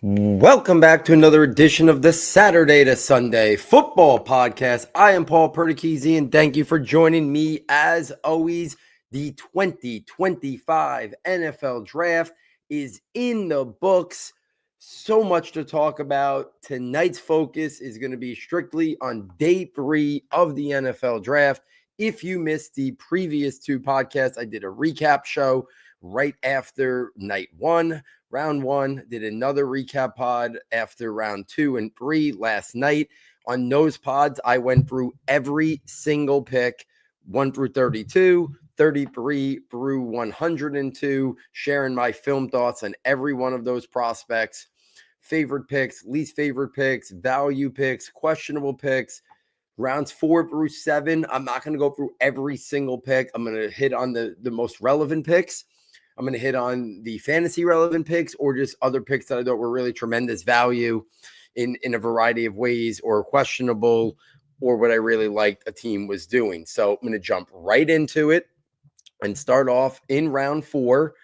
Welcome back to another edition of the Saturday to Sunday Football Podcast. I am Paul Perdichizzi, and thank you for joining me. As always, the 2025 NFL Draft is in the books. So much to talk about. Tonight's focus is going to be strictly on day 3 of the NFL Draft. If you missed the previous 2 podcasts, I did a recap show right after night 1. Round 1, did another recap pod after round 2 and 3 last night. On those pods, I went through every single pick, 1 through 32, 33 through 102, sharing my film thoughts on every one of those prospects, favorite picks, least favorite picks, value picks, questionable picks. Rounds 4 through 7, I'm not going to go through every single pick. I'm going to hit on the most relevant picks. I'm going to hit on the fantasy relevant picks or just other picks that I thought were really tremendous value in a variety of ways, or questionable, or what I really liked a team was doing. So I'm going to jump right into it and start off in round 4.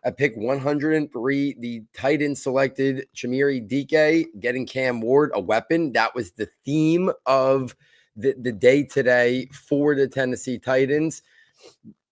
At pick 103, the tight end selected Chimere Dike, getting Cam Ward, a weapon. That was the theme of the day today for the Tennessee Titans.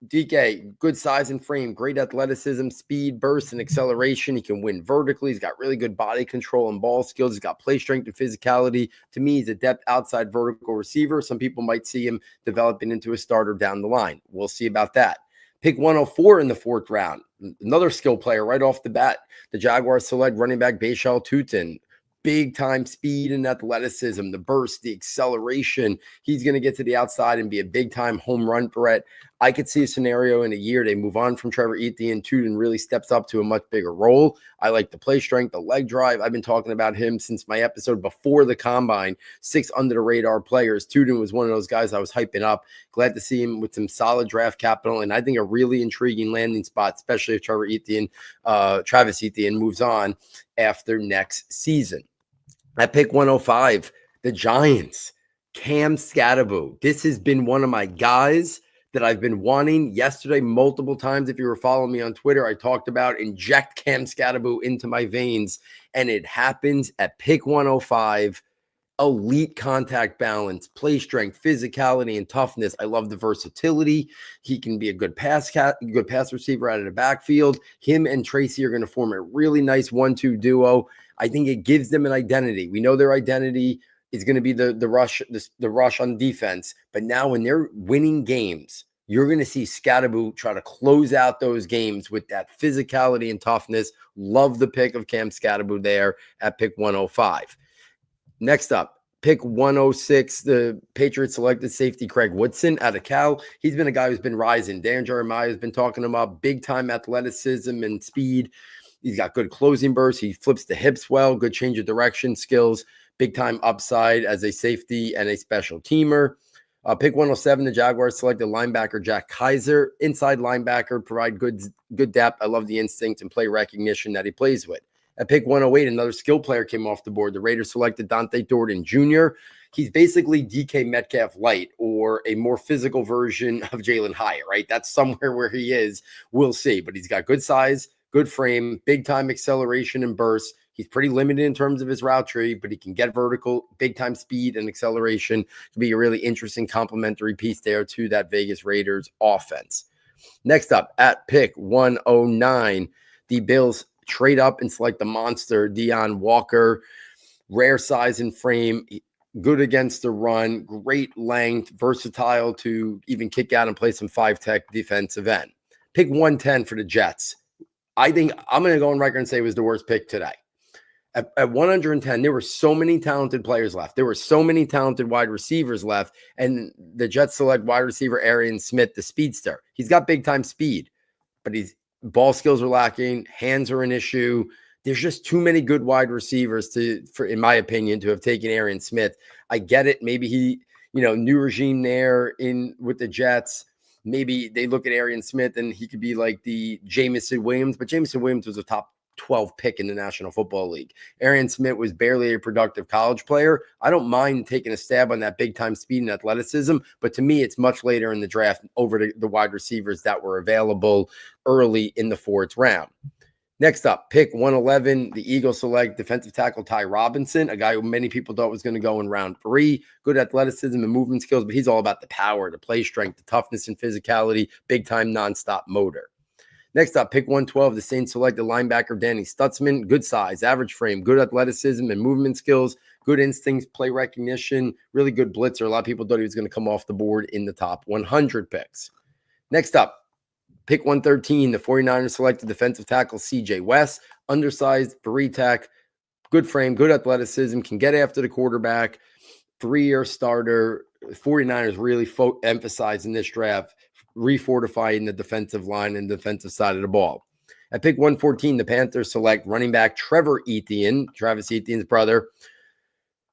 DK, good size and frame, great athleticism, speed, burst, and acceleration. He can win vertically. He's got really good body control and ball skills. He's got play strength and physicality. To me, he's a depth outside vertical receiver. Some people might see him developing into a starter down the line. We'll see about that. Pick 104 in the 4th round. Another skill player right off the bat. The Jaguars select running back Bashal Tutin. Big time speed and athleticism, the burst, the acceleration. He's going to get to the outside and be a big time home run threat. I could see a scenario in a year they move on from Trevor Etienne. Tutin really steps up to a much bigger role. I like the play strength, the leg drive. I've been talking about him since my episode before the combine. 6 under the radar players. Tutin was one of those guys I was hyping up. Glad to see him with some solid draft capital, and I think a really intriguing landing spot, especially if Travis Etienne moves on after next season. At pick 105, the Giants, Cam Skattebo. This has been one of my guys that I've been wanting. Yesterday, multiple times, if you were following me on Twitter, I talked about inject Cam Skattebo into my veins, and it happens at pick 105. Elite contact balance, play strength, physicality, and toughness. I love the versatility. He can be a good pass receiver out of the backfield. Him and Tracy are going to form a really nice 1-2 duo. I think it gives them an identity. We know their identity is going to be the rush on defense. But now when they're winning games, you're going to see Skattebo try to close out those games with that physicality and toughness. Love the pick of Cam Skattebo there at pick 105. Next up, pick 106, the Patriots selected safety Craig Woodson out of Cal. He's been a guy who's been rising. Dan Jeremiah has been talking him up. Big-time athleticism and speed. He's got good closing bursts. He flips the hips well, good change of direction skills, big-time upside as a safety and a special teamer. Pick 107, the Jaguars selected linebacker Jack Kaiser. Inside linebacker, provide good depth. I love the instinct and play recognition that he plays with. At pick 108, another skill player came off the board. The Raiders selected Dante Thornton Jr. He's basically DK Metcalf light, or a more physical version of Jalen Hyatt, right? That's somewhere where he is. We'll see. But he's got good size, good frame, big-time acceleration and burst. He's pretty limited in terms of his route tree, but he can get vertical, big-time speed and acceleration. Could be a really interesting complementary piece there to that Vegas Raiders offense. Next up, at pick 109, the Bills trade up and select the monster, Deion Walker. Rare size and frame, good against the run, great length, versatile to even kick out and play some 5-tech defensive end. Pick 110 for the Jets. I think I'm going to go on record and say it was the worst pick today. At 110, there were so many talented players left. There were so many talented wide receivers left, and the Jets select wide receiver Arian Smith, the speedster. He's got big-time speed, but ball skills are lacking. Hands are an issue. There's just too many good wide receivers in my opinion, to have taken Arian Smith. I get it. Maybe he, new regime there with the Jets. Maybe they look at Arian Smith and he could be like the Jameson Williams, but Jameson Williams was a top 12 pick in the National Football League. Arian Smith was barely a productive college player. I don't mind taking a stab on that big-time speed and athleticism, but to me, it's much later in the draft over the wide receivers that were available early in the 4th round. Next up, pick 111, the Eagles select defensive tackle Ty Robinson, a guy who many people thought was going to go in round 3. Good athleticism and movement skills, but he's all about the power, the play strength, the toughness and physicality, big-time nonstop motor. Next up, pick 112, the Saints select the linebacker Danny Stutzman, good size, average frame, good athleticism and movement skills, good instincts, play recognition, really good blitzer. A lot of people thought he was going to come off the board in the top 100 picks. Next up, pick 113, the 49ers selected defensive tackle CJ West, undersized, tech, good frame, good athleticism, can get after the quarterback, 3-year starter. 49ers really emphasized in this draft refortifying the defensive line and defensive side of the ball. At pick 114, the Panthers select running back Trevor Etienne, Travis Etienne's brother.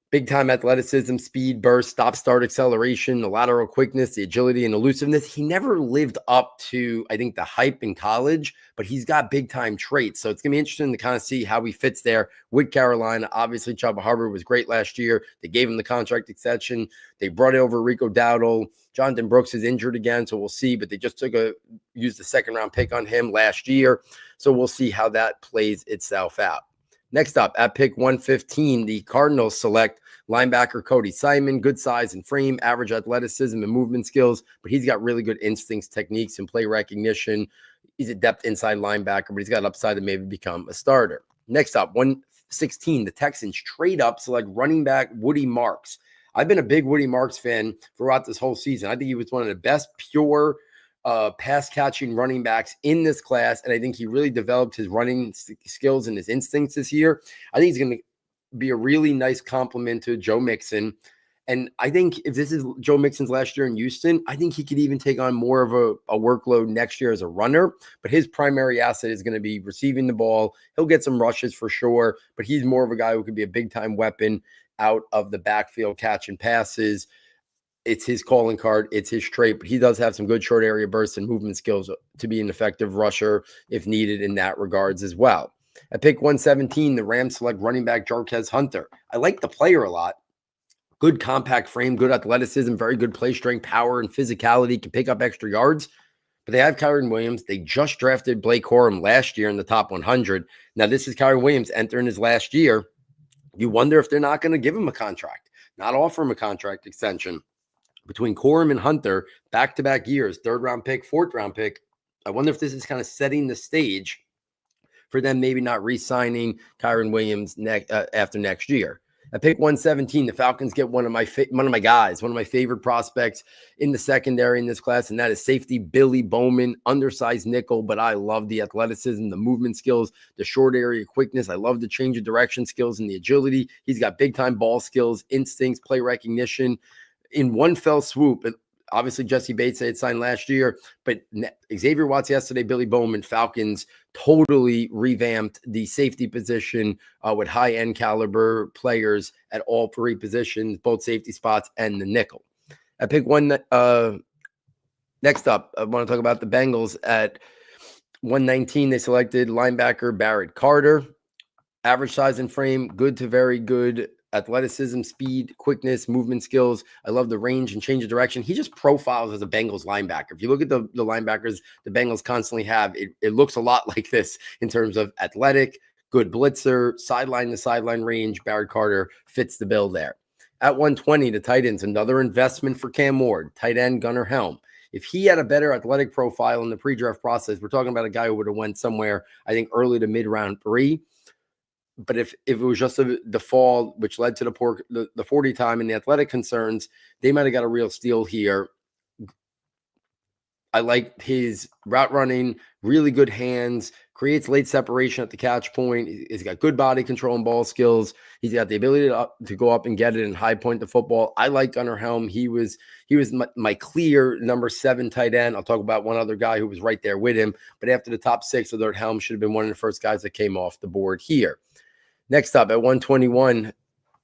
Big-time athleticism, speed, burst, stop-start acceleration, the lateral quickness, the agility, and elusiveness. He never lived up to, I think, the hype in college, but he's got big-time traits. So it's going to be interesting to kind of see how he fits there with Carolina. Obviously, Chuba Hubbard was great last year. They gave him the contract extension. They brought over Rico Dowdle. Jonathan Brooks is injured again, so we'll see. But they just used the second-round pick on him last year. So we'll see how that plays itself out. Next up, at pick 115, the Cardinals select linebacker Cody Simon, good size and frame, average athleticism and movement skills, but he's got really good instincts, techniques, and play recognition. He's a depth inside linebacker, but he's got upside to maybe become a starter. Next up, 116, the Texans trade up, select running back Woody Marks. I've been a big Woody Marks fan throughout this whole season. I think he was one of the best pure pass-catching running backs in this class, and I think he really developed his running skills and his instincts this year. I think he's going to be a really nice compliment to Joe Mixon, and I think if this is Joe Mixon's last year in Houston, I think he could even take on more of a workload next year as a runner, but his primary asset is going to be receiving the ball. He'll get some rushes for sure, but he's more of a guy who could be a big-time weapon out of the backfield catching passes. It's his calling card. It's his trait, but he does have some good short area bursts and movement skills to be an effective rusher if needed in that regards as well. At pick 117, the Rams select running back Jarquez Hunter. I like the player a lot. Good compact frame, good athleticism, very good play strength, power, and physicality, can pick up extra yards. But they have Kyren Williams. They just drafted Blake Corum last year in the top 100. Now, this is Kyren Williams entering his last year. You wonder if they're not going to give him a contract, not offer him a contract extension. Between Corum and Hunter, back-to-back years, 3rd-round pick, 4th-round pick, I wonder if this is kind of setting the stage for them maybe not re-signing Kyren Williams after next year. At pick 117, the Falcons get one of my favorite prospects in the secondary in this class, and that is safety Billy Bowman, undersized nickel, but I love the athleticism, the movement skills, the short area quickness. I love the change of direction skills and the agility. He's got big-time ball skills, instincts, play recognition. In one fell swoop, obviously Jesse Bates had signed last year, but Xavier Watts yesterday, Billy Bowman, Falcons totally revamped the safety position with high-end caliber players at all 3 positions, both safety spots and the nickel. At pick 1, next up, I want to talk about the Bengals. At 119, they selected linebacker Barrett Carter. Average size and frame, good to very good. Athleticism, speed, quickness, movement skills. I love the range and change of direction. He just profiles as a Bengals linebacker. If you look at the linebackers the Bengals constantly have, it looks a lot like this in terms of athletic, good blitzer, sideline to sideline range. Barrett Carter fits the bill there. At 120, the tight ends, another investment for Cam Ward, tight end Gunnar Helm. If he had a better athletic profile in the pre-draft process, we're talking about a guy who would have went somewhere, I think, early to mid-round 3. But if it was just the fall, which led to the 40 time and the athletic concerns, they might have got a real steal here. I like his route running, really good hands, creates late separation at the catch point. He's got good body control and ball skills. He's got the ability to go up and get it and high point the football. I like Gunnar Helm. He was my clear number 7 tight end. I'll talk about one other guy who was right there with him. But after the top 6, I thought Helm should have been one of the first guys that came off the board here. Next up, at 121,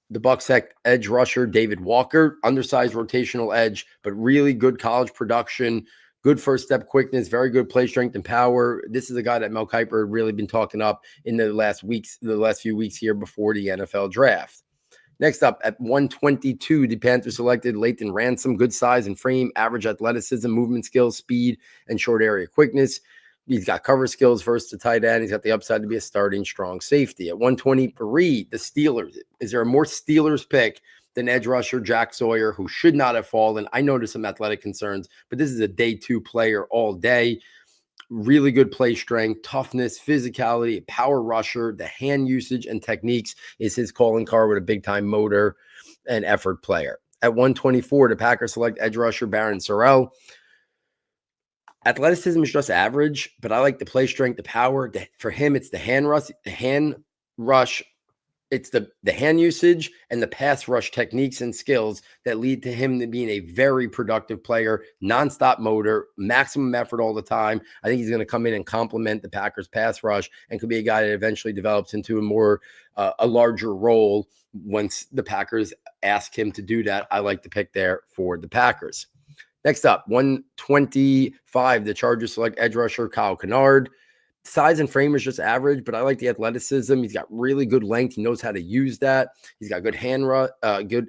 the Bucs edge rusher David Walker, undersized rotational edge, but really good college production, good first step quickness, very good play strength and power. This is a guy that Mel Kiper had really been talking up in the last few weeks here before the NFL draft. Next up, at 122, the Panthers selected Lathan Ransom, good size and frame, average athleticism, movement skills, speed, and short area quickness. He's got cover skills versus the tight end. He's got the upside to be a starting strong safety. At 123, the Steelers. Is there a more Steelers pick than edge rusher Jack Sawyer, who should not have fallen? I noticed some athletic concerns, but this is a day 2 player all day. Really good play strength, toughness, physicality, power rusher. The hand usage and techniques is his calling card with a big-time motor and effort player. At 124, the Packers select edge rusher Baron Sorrell. Athleticism is just average, but I like the play strength, the power. For him, it's the hand rush. It's the hand usage and the pass rush techniques and skills that lead to him to being a very productive player, nonstop motor, maximum effort all the time. I think he's going to come in and complement the Packers pass rush and could be a guy that eventually develops into a larger role once the Packers ask him to do that. I like the pick there for the Packers. Next up, 125, the Chargers select edge rusher Kyle Kennard. Size and frame is just average, but I like the athleticism. He's got really good length. He knows how to use that. He's got good good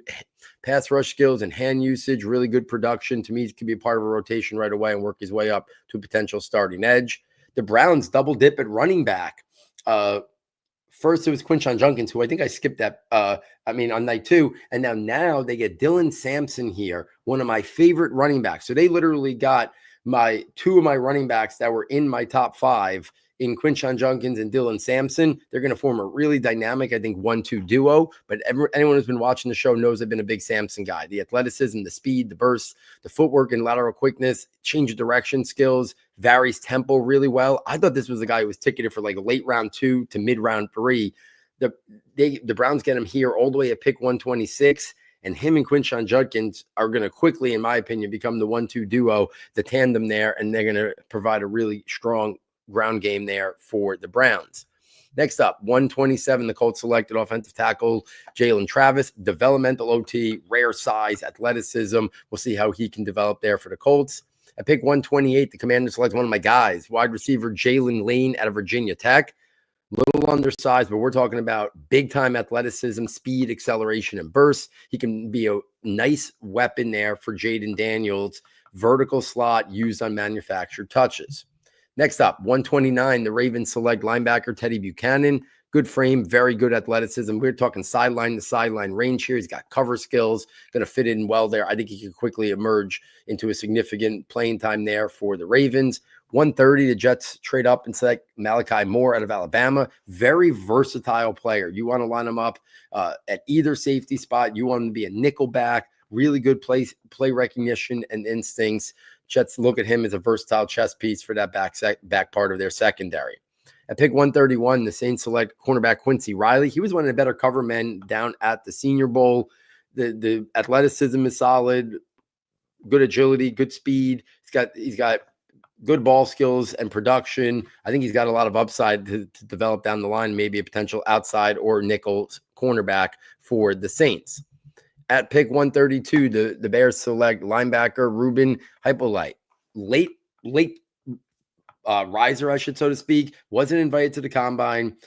pass rush skills and hand usage, really good production. To me, he could be a part of a rotation right away and work his way up to a potential starting edge. The Browns double dip at running back. First, it was Quinshon Judkins, who I think I skipped that, on night 2. And now they get Dylan Sampson here, one of my favorite running backs. So they literally got 2 of my running backs that were in my top 5 in Quinshon Judkins and Dylan Sampson. They're going to form a really dynamic, I think, 1-2 duo. But anyone who's been watching the show knows I've been a big Sampson guy. The athleticism, the speed, the burst, the footwork and lateral quickness, change of direction skills, varies tempo really well. I thought this was a guy who was ticketed for like late round 2 to mid round 3. The Browns get him here all the way at pick 126. And him and Quinshon Judkins are going to quickly, in my opinion, become the 1-2 duo, the tandem there, and they're going to provide a really strong ground game there for the Browns. Next up, 127, the Colts selected offensive tackle Jalen Travis, developmental OT, rare size, athleticism. We'll see how he can develop there for the Colts. At pick 128, the Commanders select one of my guys, wide receiver Jalen Lane out of Virginia Tech. Little undersized, but we're talking about big-time athleticism, speed, acceleration, and burst. He can be a nice weapon there for Jaden Daniels, vertical slot used on manufactured touches. Next up, 129, the Ravens select linebacker Teddy Buchanan. Good frame, very good athleticism. We're talking sideline to sideline range here. He's got cover skills, going to fit in well there. I think he could quickly emerge into a significant playing time there for the Ravens. 130, the Jets trade up and select Malachi Moore out of Alabama. Very versatile player. You want to line him up at either safety spot. You want him to be a nickel back. Really good play recognition and instincts. Jets look at him as a versatile chess piece for that back part of their secondary. At pick 131, the Saints select cornerback Quincy Riley. He was one of the better cover men down at the Senior Bowl. The athleticism is solid, good agility, good speed. He's got good ball skills and production. I think he's got a lot of upside to develop down the line, maybe a potential outside or nickel cornerback for the Saints. At pick 132, the Bears select linebacker Ruben Hypolite. Late riser, I should so to speak. Wasn't invited to the combine.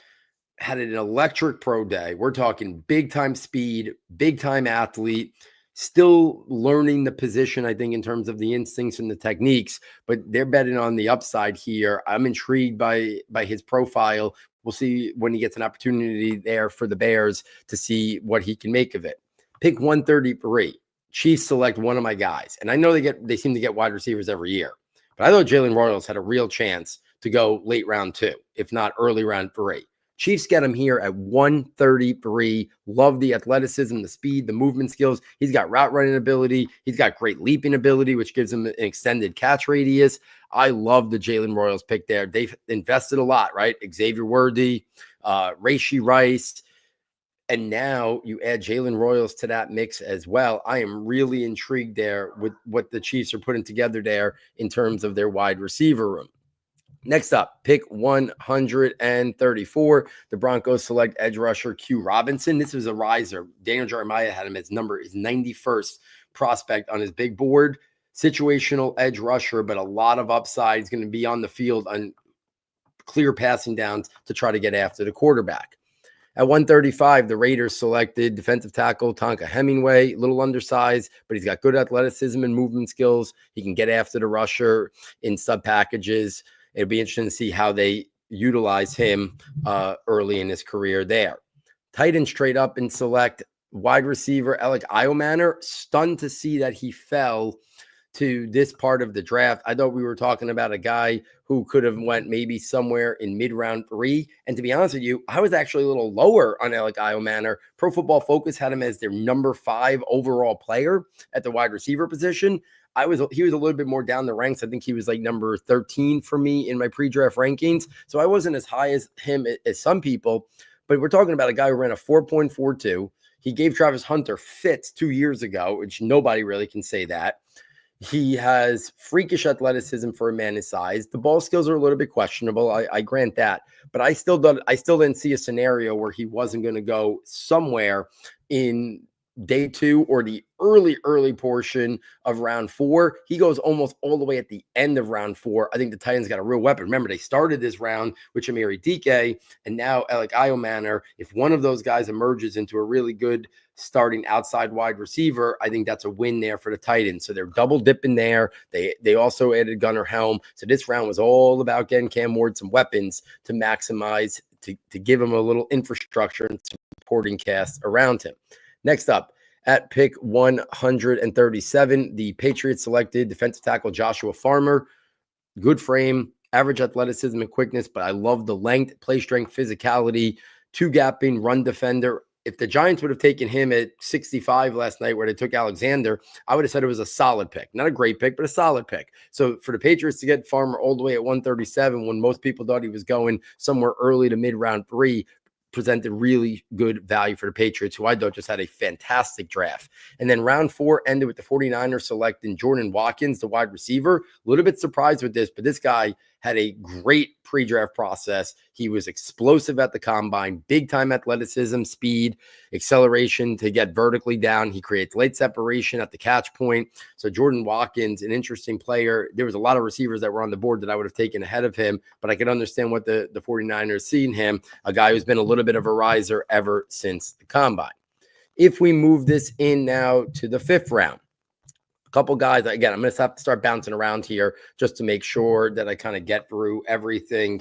Had an electric pro day. We're talking big-time speed, big-time athlete. Still learning the position, I think, in terms of the instincts and the techniques, but they're betting on the upside here. I'm intrigued by his profile. We'll see when he gets an opportunity there for the Bears to see what he can make of it. Pick 133. Chiefs select one of my guys. And I know they seem to get wide receivers every year, but I thought Jalen Royals had a real chance to go late round 2, if not early round 3. Chiefs get him here at 133. Love the athleticism, the speed, the movement skills. He's got route running ability. He's got great leaping ability, which gives him an extended catch radius. I love the Jalen Royals pick there. They've invested a lot, right? Xavier Worthy, Rashee Rice, and now you add Jalen Royals to that mix as well. I am really intrigued there with what the Chiefs are putting together there in terms of their wide receiver room. Next up, pick 134. The Broncos select edge rusher Q Robinson. This was a riser. Daniel Jeremiah had him as his 91st prospect on his big board. Situational edge rusher, but a lot of upside. He's going to be on the field on clear passing downs to try to get after the quarterback. At 135, the Raiders selected defensive tackle Tonka Hemingway, a little undersized, but he's got good athleticism and movement skills. He can get after the rusher in sub packages. It'd be interesting to see how they utilize him early in his career there. Titans trade up and select wide receiver Alec Iomanner. Stunned to see that he fell to this part of the draft. I thought we were talking about a guy who could have went maybe somewhere in mid-round 3. And to be honest with you, I was actually a little lower on Alec Iomanner. Pro Football Focus had him as their number 5 overall player at the wide receiver position. He was a little bit more down the ranks. I think he was like number 13 for me in my pre-draft rankings. So I wasn't as high as him as some people, but we're talking about a guy who ran a 4.42. He gave Travis Hunter fits 2 years ago, which nobody really can say that. He has freakish athleticism for a man his size. The ball skills are a little bit questionable. I grant that, but I still didn't see a scenario where he wasn't going to go somewhere in day 2 or the early portion of round 4. He goes almost all the way at the end of round 4. I think the Titans got a real weapon. Remember, they started this round with Amiri Dike and now Alec Iomanner. If one of those guys emerges into a really good starting outside wide receiver, I think that's a win there for the Titans. So they're double dipping there. They also added Gunnar Helm. So this round was all about getting Cam Ward some weapons to maximize, to give him a little infrastructure and supporting cast around him. Next up, at pick 137, the Patriots selected defensive tackle Joshua Farmer. Good frame, average athleticism and quickness, but I love the length, play strength, physicality, 2-gapping, run defender. If the Giants would have taken him at 65 last night where they took Alexander, I would have said it was a solid pick. Not a great pick, but a solid pick. So for the Patriots to get Farmer all the way at 137 when most people thought he was going somewhere early to mid-round 3, presented really good value for the Patriots, who I thought just had a fantastic draft. And then round 4 ended with the 49ers selecting Jordan Watkins, the wide receiver. A little bit surprised with this, but this guy had a great pre-draft process. He was explosive at the combine, big-time athleticism, speed, acceleration to get vertically down. He creates late separation at the catch point. So Jordan Watkins, an interesting player. There was a lot of receivers that were on the board that I would have taken ahead of him, but I could understand what the 49ers see in him, a guy who's been a little bit of a riser ever since the combine. If we move this in now to the 5th round, a couple guys, again, I'm going to have to start bouncing around here just to make sure that I kind of get through everything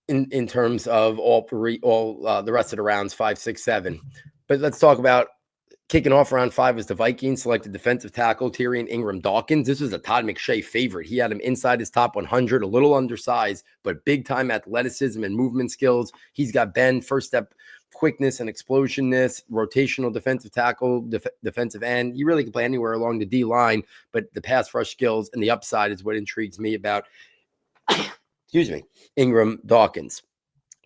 in terms of all the rest of the rounds, 5, 6, 7. But let's talk about kicking off round 5 was the Vikings selected defensive tackle Tyrion Ingram-Dawkins. This was a Todd McShay favorite. He had him inside his top 100, a little undersized, but big-time athleticism and movement skills. He's got bend, first step quickness and explosionness, rotational defensive tackle, defensive end. You really can play anywhere along the D line, but the pass rush skills and the upside is what intrigues me about, Ingram-Dawkins.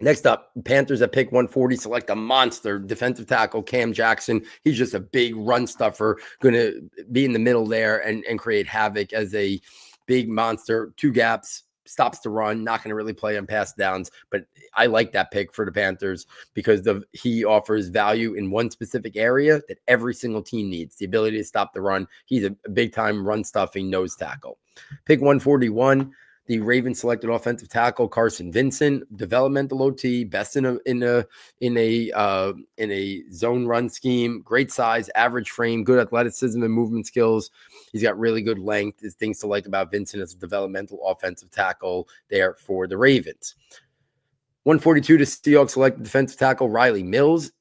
Next up, Panthers at pick 140 select a monster defensive tackle, Cam Jackson. He's just a big run stuffer, going to be in the middle there and create havoc as a big monster, 2 gaps, stops the run, not going to really play on pass downs, but I like that pick for the Panthers because he offers value in one specific area that every single team needs, the ability to stop the run. He's a big-time run-stuffing nose tackle. Pick 141, the Ravens selected offensive tackle Carson Vincent, developmental OT, best in a zone run scheme, great size, average frame, good athleticism and movement skills. He's got really good length. There's things to like about Vincent as a developmental offensive tackle there for the Ravens. 142 to Seahawks selected defensive tackle Riley Mills.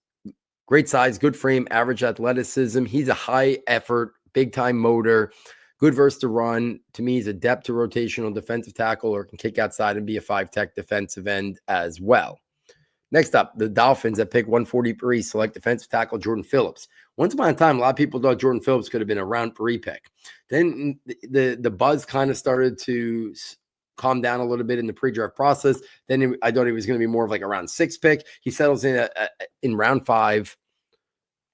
Great size, good frame, average athleticism. He's a high effort, big time motor. Good verse to run. To me, he's a depth to rotational defensive tackle or can kick outside and be a 5-tech defensive end as well. Next up, the Dolphins at pick 143 select defensive tackle Jordan Phillips. Once upon a time, a lot of people thought Jordan Phillips could have been a round 3 pick. Then the buzz kind of started to calm down a little bit in the pre-draft process. Then I thought he was going to be more of like a round 6 pick. He settles in round 5.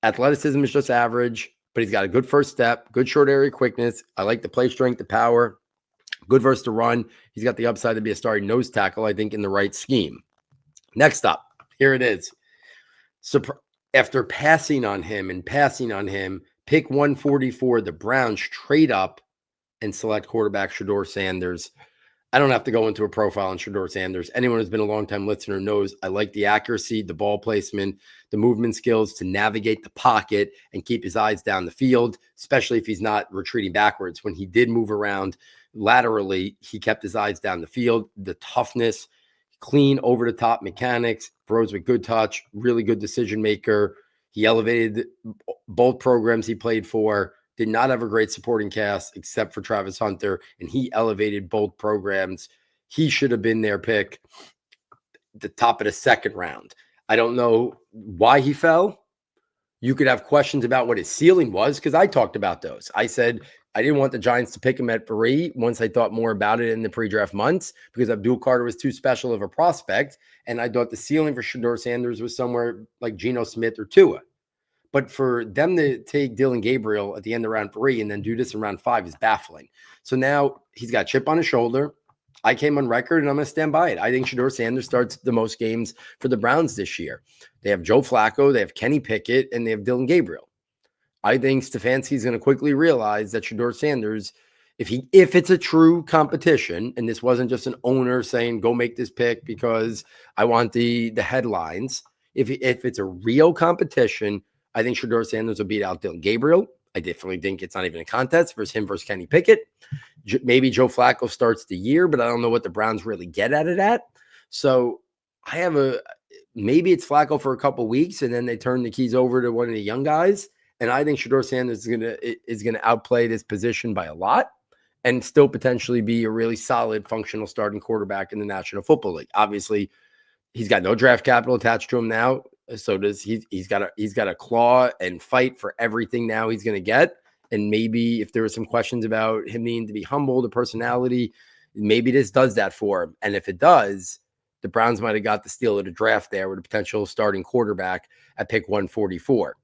Athleticism is just average, but he's got a good first step, good short area quickness. I like the play strength, the power, good verse to run. He's got the upside to be a starting nose tackle, I think, in the right scheme. Next up, here it is. After passing on him, pick 144, the Browns trade up and select quarterback Shedeur Sanders. I don't have to go into a profile on Shedeur Sanders. Anyone who's been a long-time listener knows I like the accuracy, the ball placement, the movement skills to navigate the pocket and keep his eyes down the field, especially if he's not retreating backwards. When he did move around Laterally, he kept his eyes down the field, the toughness, clean over-the-top mechanics, throws with good touch, really good decision maker. He elevated both programs he played for, did not have a great supporting cast except for Travis Hunter, and he elevated both programs. He should have been their pick the top of the second round. I don't know why he fell. You could have questions about what his ceiling was because I talked about those. I said I didn't want the Giants to pick him at 3 once I thought more about it in the pre-draft months because Abdul Carter was too special of a prospect. And I thought the ceiling for Shedeur Sanders was somewhere like Geno Smith or Tua. But for them to take Dylan Gabriel at the end of round 3 and then do this in round 5 is baffling. So now he's got a chip on his shoulder. I came on record, and I'm going to stand by it. I think Shedeur Sanders starts the most games for the Browns this year. They have Joe Flacco, they have Kenny Pickett, and they have Dylan Gabriel. I think Stefanski's going to quickly realize that Shedeur Sanders, if it's a true competition, and this wasn't just an owner saying, go make this pick because I want the headlines. If it's a real competition, I think Shedeur Sanders will beat out Dylan Gabriel. I definitely think it's not even a contest versus him versus Kenny Pickett. Maybe Joe Flacco starts the year, but I don't know what the Browns really get at it at. So I have maybe it's Flacco for a couple weeks, and then they turn the keys over to one of the young guys. And I think Shedeur Sanders is gonna outplay this position by a lot, and still potentially be a really solid, functional starting quarterback in the National Football League. Obviously, he's got no draft capital attached to him now. So does he's got to claw and fight for everything now he's going to get. And maybe if there were some questions about him needing to be humble, the personality, maybe this does that for him. And if it does, the Browns might have got the steal of the draft there with a potential starting quarterback at pick 144.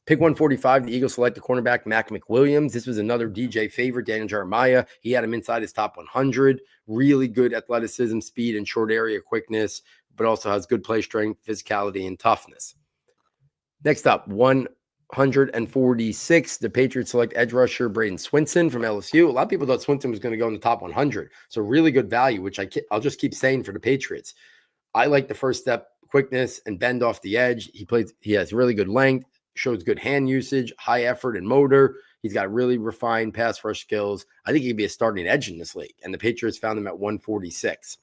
Pick 145, the Eagles select the cornerback, Mac McWilliams. This was another DJ favorite, Daniel Jeremiah. He had him inside his top 100. Really good athleticism, speed, and short area quickness, but also has good play strength, physicality, and toughness. Next up, 146, the Patriots select edge rusher Braden Swinson from LSU. A lot of people thought Swinson was going to go in the top 100. So really good value, which I'll just keep saying for the Patriots. I like the first step quickness and bend off the edge. He has really good length, shows good hand usage, high effort and motor. He's got really refined pass rush skills. I think he could be a starting edge in this league. And the Patriots found him at 146.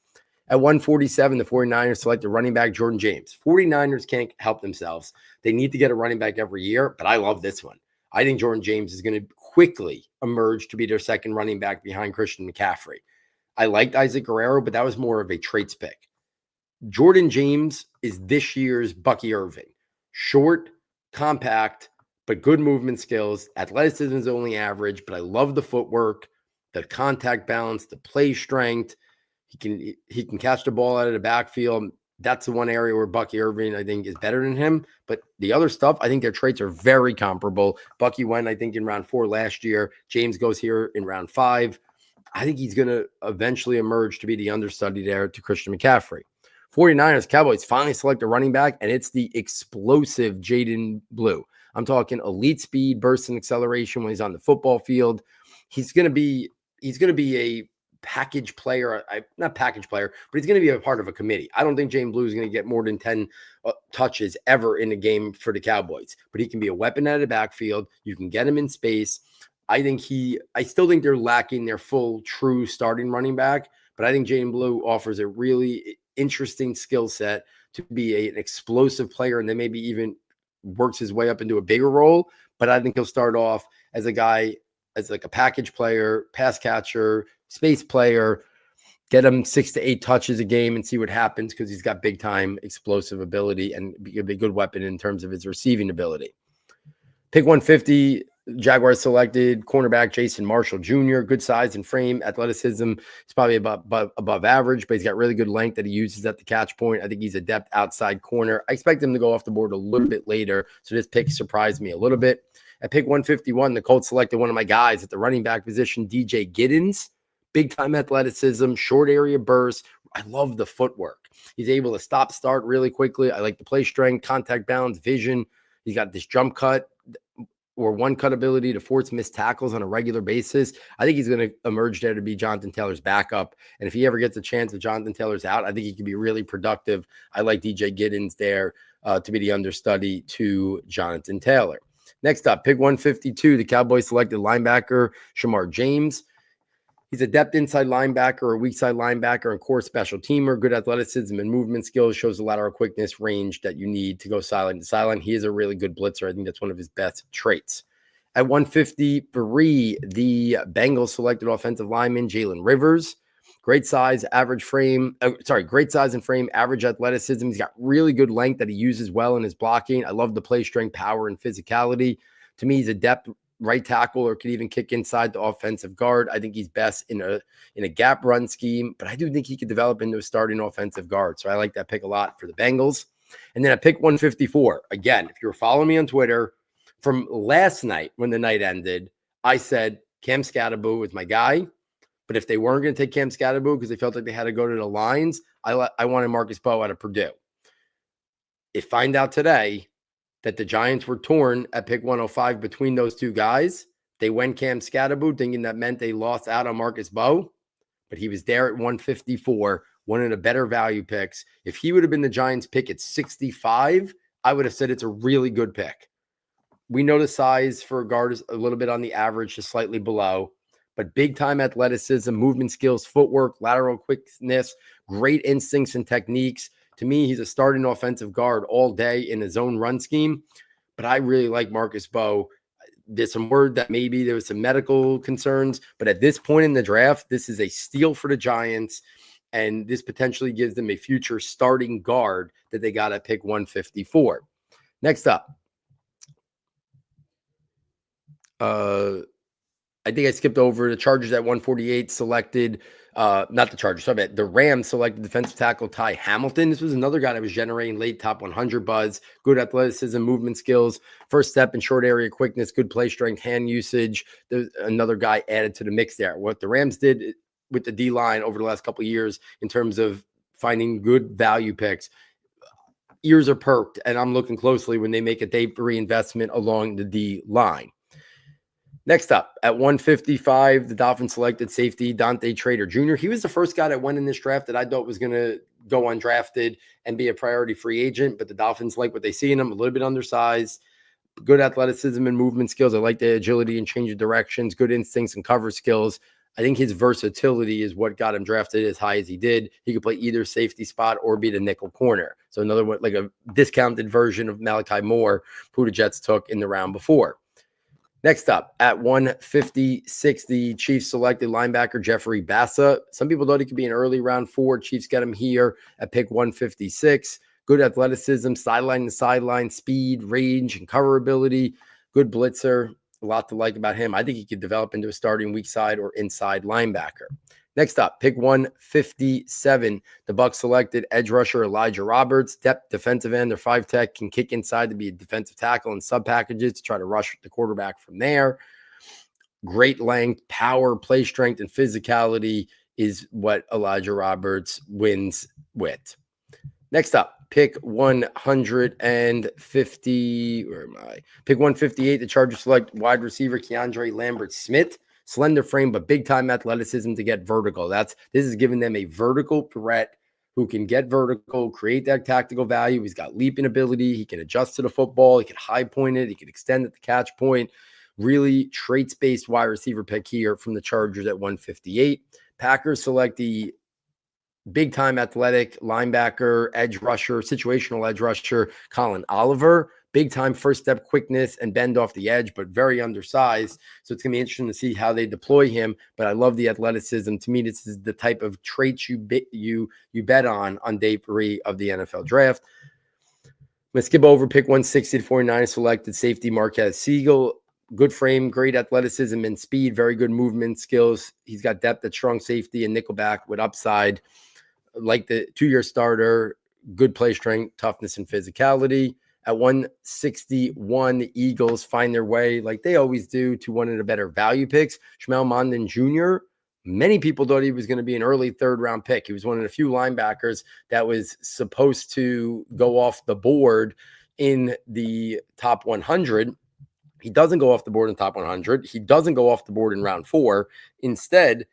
At 147, the 49ers selected running back Jordan James. 49ers can't help themselves. They need to get a running back every year, but I love this one. I think Jordan James is going to quickly emerge to be their second running back behind Christian McCaffrey. I liked Isaac Guerrero, but that was more of a traits pick. Jordan James is this year's Bucky Irving. Short, compact, but good movement skills. Athleticism is only average, but I love the footwork, the contact balance, the play strength. He can catch the ball out of the backfield. That's the one area where Bucky Irving, I think, is better than him. But the other stuff, I think their traits are very comparable. Bucky went, I think, in round 4 last year. James goes here in round 5. I think he's going to eventually emerge to be the understudy there to Christian McCaffrey. 49ers, Cowboys finally select a running back, and it's the explosive Jaden Blue. I'm talking elite speed, burst, and acceleration when he's on the football field. He's going to be a package player, not package player, but he's going to be a part of a committee. I don't think Jaden Blue is going to get more than 10 touches ever in a game for the Cowboys, but he can be a weapon out of the backfield. You can get him in space. I still think they're lacking their full, true starting running back, but I think Jaden Blue offers a really interesting skill set to be an explosive player, and then maybe even works his way up into a bigger role. But I think he'll start off as a guy, as like a package player, pass catcher, space player, get him 6 to 8 touches a game and see what happens because he's got big time explosive ability and be a good weapon in terms of his receiving ability. Pick 150, Jaguars selected cornerback Jason Marshall Jr. Good size and frame, athleticism. He's probably above average, but he's got really good length that he uses at the catch point. I think he's a depth outside corner. I expect him to go off the board a little bit later, so this pick surprised me a little bit. At pick 151, the Colts selected one of my guys at the running back position, DJ Giddens. Big-time athleticism, short area burst. I love the footwork. He's able to stop, start really quickly. I like the play strength, contact balance, vision. He's got this jump cut or one cut ability to force missed tackles on a regular basis. I think he's going to emerge there to be Jonathan Taylor's backup. And if he ever gets a chance if Jonathan Taylor's out, I think he could be really productive. I like DJ Giddens there to be the understudy to Jonathan Taylor. Next up, pick 152, the Cowboys selected linebacker Shamar James. He's a depth inside linebacker or weak side linebacker and core special teamer, good athleticism and movement skills, shows the lateral quickness range that you need to go sideline to sideline. He is a really good blitzer. I think that's one of his best traits. At 153, the Bengals selected offensive lineman Jalen Rivers. Great size, great size and frame, average athleticism. He's got really good length that he uses well in his blocking. I love the play strength, power, and physicality. To me, he's a depth right tackle or could even kick inside the offensive guard. I think he's best in a gap run scheme, but I do think he could develop into a starting offensive guard. So I like that pick a lot for the Bengals. And then at pick 154, again, if you're following me on Twitter from last night when the night ended, I said Cam Skattebo was my guy. But if they weren't going to take Cam Skattebo because they felt like they had to go to the Lions, I wanted Marcus Bowe out of Purdue. Find out today that the Giants were torn at pick 105 between those two guys. They went Cam Skattebo, thinking that meant they lost out on Marcus Bowe, but he was there at 154, one of the better value picks. If he would have been the Giants pick at 65, I would have said it's a really good pick. We know the size for a guard is a little bit on the average, just slightly below, but big-time athleticism, movement skills, footwork, lateral quickness, great instincts and techniques. To me, he's a starting offensive guard all day in a zone run scheme, but I really like Marcus Bowe. There's some word that maybe there was some medical concerns, but at this point in the draft, this is a steal for the Giants, and this potentially gives them a future starting guard that they got at pick 154. Next up, I think I skipped over the Chargers at 148 selected, not the Chargers, sorry, the Rams selected defensive tackle Ty Hamilton. This was another guy that was generating late top 100 buzz, good athleticism, movement skills, first step and short area quickness, good play strength, hand usage. There's another guy added to the mix there. What the Rams did with the D-line over the last couple of years in terms of finding good value picks, ears are perked, and I'm looking closely when they make a day reinvestment along the D-line. Next up, at 155, the Dolphins selected safety Dante Trader Jr. He was the first guy that went in this draft that I thought was going to go undrafted and be a priority free agent, but the Dolphins like what they see in him, a little bit undersized, good athleticism and movement skills. I like the agility and change of directions, good instincts and cover skills. I think his versatility is what got him drafted as high as he did. He could play either safety spot or be the nickel corner. So another one, like a discounted version of Malachi Moore, who the Jets took in the round before. Next up, at 156, the Chiefs selected linebacker Jeffrey Bassa. Some people thought he could be an early round 4. Chiefs get him here at pick 156. Good athleticism, sideline to sideline, speed, range, and cover ability. Good blitzer. A lot to like about him. I think he could develop into a starting weak side or inside linebacker. Next up, pick 157. The Bucs selected edge rusher Elijah Roberts, depth defensive end. Their 5 tech can kick inside to be a defensive tackle and sub packages to try to rush the quarterback from there. Great length, power, play strength, and physicality is what Elijah Roberts wins with. Next up, pick 150. Where am I? Pick 158. The Chargers select wide receiver Keandre Lambert-Smith. Slender frame, but big-time athleticism to get vertical. This is giving them a vertical threat who can get vertical, create that tactical value. He's got leaping ability. He can adjust to the football. He can high point it. He can extend at the catch point. Really traits-based wide receiver pick here from the Chargers at 158. Packers select the big-time athletic linebacker, edge rusher, situational edge rusher, Colin Oliver. Big-time first-step quickness and bend off the edge, but very undersized. So it's going to be interesting to see how they deploy him, but I love the athleticism. To me, this is the type of traits you bet on day 3 of the NFL draft. Let's skip over pick 160 to 49, selected safety Marquez Siegel. Good frame, great athleticism and speed, very good movement skills. He's got depth at strong safety and nickelback with upside. Like the 2-year starter, good play strength, toughness, and physicality. At 161, the Eagles find their way, like they always do, to one of the better value picks. Shmuel Mondon Jr., many people thought he was going to be an early 3rd-round pick. He was one of the few linebackers that was supposed to go off the board in the top 100. He doesn't go off the board in the top 100. He doesn't go off the board in round 4. Instead,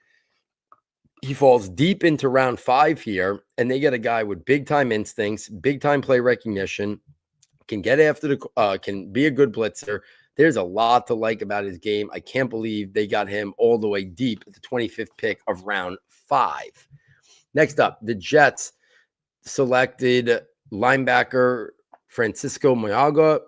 he falls deep into round 5 here, and they get a guy with big-time instincts, big-time play recognition, can get after can be a good blitzer. There's a lot to like about his game. I can't believe they got him all the way deep at the 25th pick of round 5. Next up, the Jets selected linebacker Francisco Mayaga.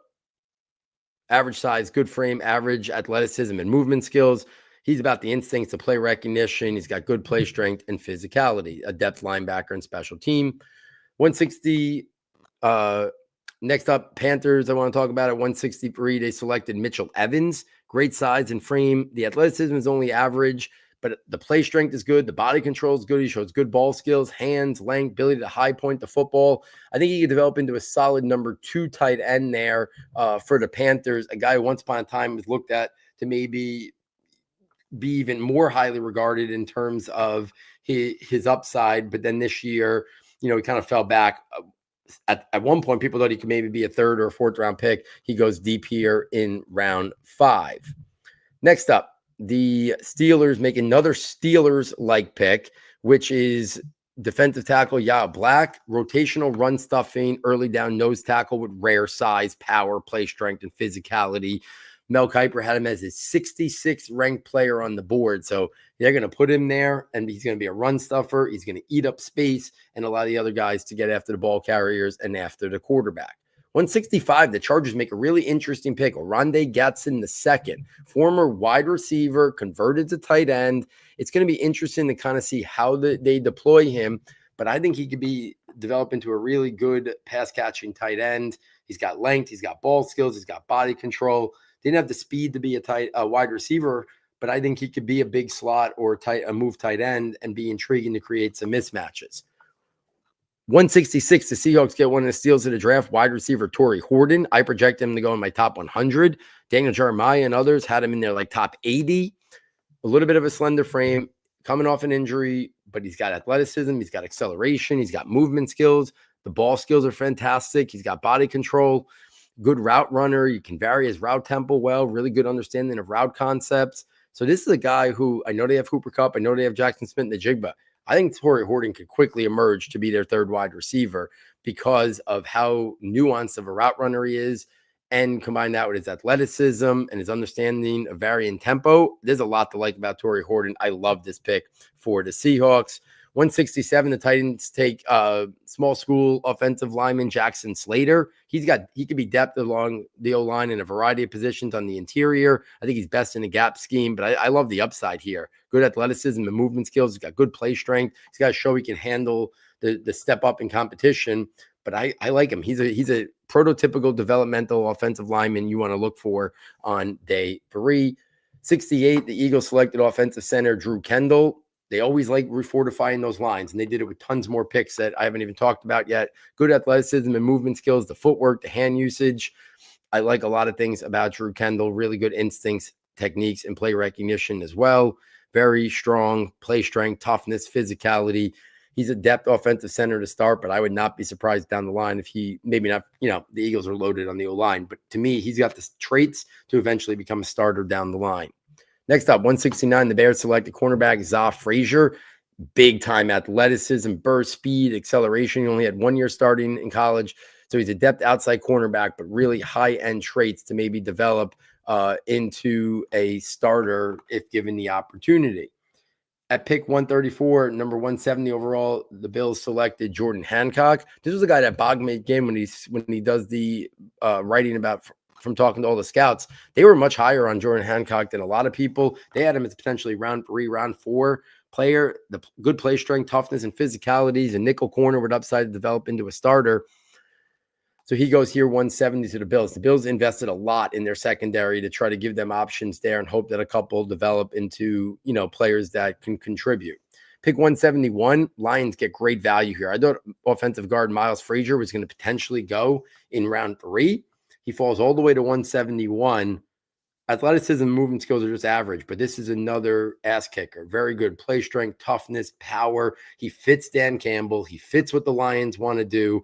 Average size, good frame, average athleticism and movement skills. He's about the instincts to play recognition. He's got good play strength and physicality, a depth linebacker and special team. 160. Next up, Panthers. I want to talk about at 163. They selected Mitchell Evans. Great size and frame. The athleticism is only average, but the play strength is good. The body control is good. He shows good ball skills, hands, length, ability to high point the football. I think he could develop into a solid number 2 tight end there for the Panthers. A guy who once upon a time was looked at to maybe be even more highly regarded in terms of his upside. But then this year, he kind of fell back. At one point, people thought he could maybe be a 3rd or 4th round pick. He goes deep here in round 5. Next up, the Steelers make another Steelers-like pick, which is defensive tackle Yao Black, rotational run stuffing, early down nose tackle with rare size, power, play strength, and physicality. Mel Kiper had him as his 66th ranked player on the board. So they're going to put him there, and he's going to be a run stuffer. He's going to eat up space and allow the other guys to get after the ball carriers and after the quarterback. 165, the Chargers make a really interesting pick. Oronde Gadsden II, former wide receiver, converted to tight end. It's going to be interesting to kind of see how they deploy him, but I think he could be developed into a really good pass-catching tight end. He's got length. He's got ball skills. He's got body control. Didn't have the speed to be a wide receiver, but I think he could be a big slot or a move tight end and be intriguing to create some mismatches. 166, the Seahawks get one of the steals of the draft, wide receiver Torrey Horton. I project him to go in my top 100. Daniel Jeremiah and others had him in their top 80. A little bit of a slender frame, coming off an injury, but he's got athleticism. He's got acceleration. He's got movement skills. The ball skills are fantastic. He's got body control. Good route runner. You can vary his route tempo well, really good understanding of route concepts. So this is a guy who, I know they have Cooper Kupp. I know they have Jackson Smith and the Jigba. I think Torrey Horton could quickly emerge to be their 3rd wide receiver because of how nuanced of a route runner he is, and combine that with his athleticism and his understanding of varying tempo. There's a lot to like about Torrey Horton. I love this pick for the Seahawks. 167, the Titans take small school offensive lineman Jackson Slater. He could be depth along the O-line in a variety of positions on the interior. I think he's best in a gap scheme, but I love the upside here. Good athleticism and movement skills. He's got good play strength. He's got to show he can handle the step up in competition. But I like him. He's a prototypical developmental offensive lineman you want to look for on day 3. 68, the Eagles selected offensive center Drew Kendall. They always like refortifying those lines, and they did it with tons more picks that I haven't even talked about yet. Good athleticism and movement skills, the footwork, the hand usage. I like a lot of things about Drew Kendall. Really good instincts, techniques, and play recognition as well. Very strong play strength, toughness, physicality. He's a depth offensive center to start, but I would not be surprised down the line if he maybe not, the Eagles are loaded on the O-line. But to me, he's got the traits to eventually become a starter down the line. Next up, 169, the Bears selected cornerback Za Frazier. Big-time athleticism, burst, speed, acceleration. He only had 1 year starting in college, so he's a depth outside cornerback, but really high-end traits to maybe develop into a starter if given the opportunity. At pick 134, number 170 overall, the Bills selected Jordan Hancock. This was a guy that bogged me again when he does the writing about from talking to all the scouts. They were much higher on Jordan Hancock than a lot of people. They had him as potentially round 3, round 4 player. The good play strength, toughness, and physicalities, and nickel corner with upside to develop into a starter. So he goes here 170 to the Bills. The Bills invested a lot in their secondary to try to give them options there and hope that a couple develop into, players that can contribute. Pick 171, Lions get great value here. I thought offensive guard Miles Frazier was going to potentially go in round 3. He falls all the way to 171. Athleticism and movement skills are just average, but this is another ass kicker. Very good play strength, toughness, power. He fits Dan Campbell. He fits what the Lions want to do.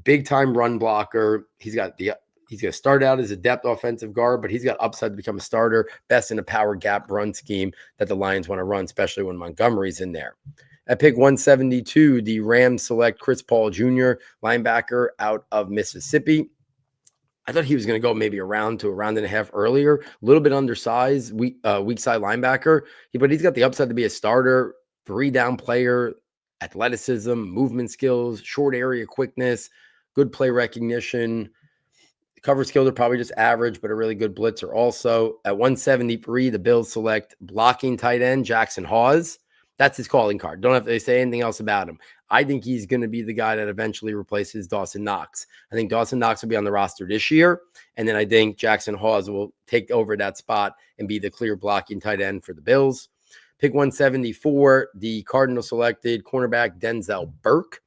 Big time run blocker. He's going to start out as a depth offensive guard, but he's got upside to become a starter, best in a power gap run scheme that the Lions want to run, especially when Montgomery's in there. At pick 172, the Rams select Chris Paul Jr., linebacker out of Mississippi. I thought he was going to go maybe a round to a round and a half earlier. A little bit undersized, weak side linebacker. But he's got the upside to be a starter, 3-down player, athleticism, movement skills, short area quickness, good play recognition. Cover skills are probably just average, but a really good blitzer also. At 173, the Bills select blocking tight end Jackson Hawes. That's his calling card. Don't have to say anything else about him. I think he's going to be the guy that eventually replaces Dawson Knox. I think Dawson Knox will be on the roster this year, and then I think Jackson Hawes will take over that spot and be the clear blocking tight end for the Bills. Pick 174, the Cardinals selected cornerback Denzel Burke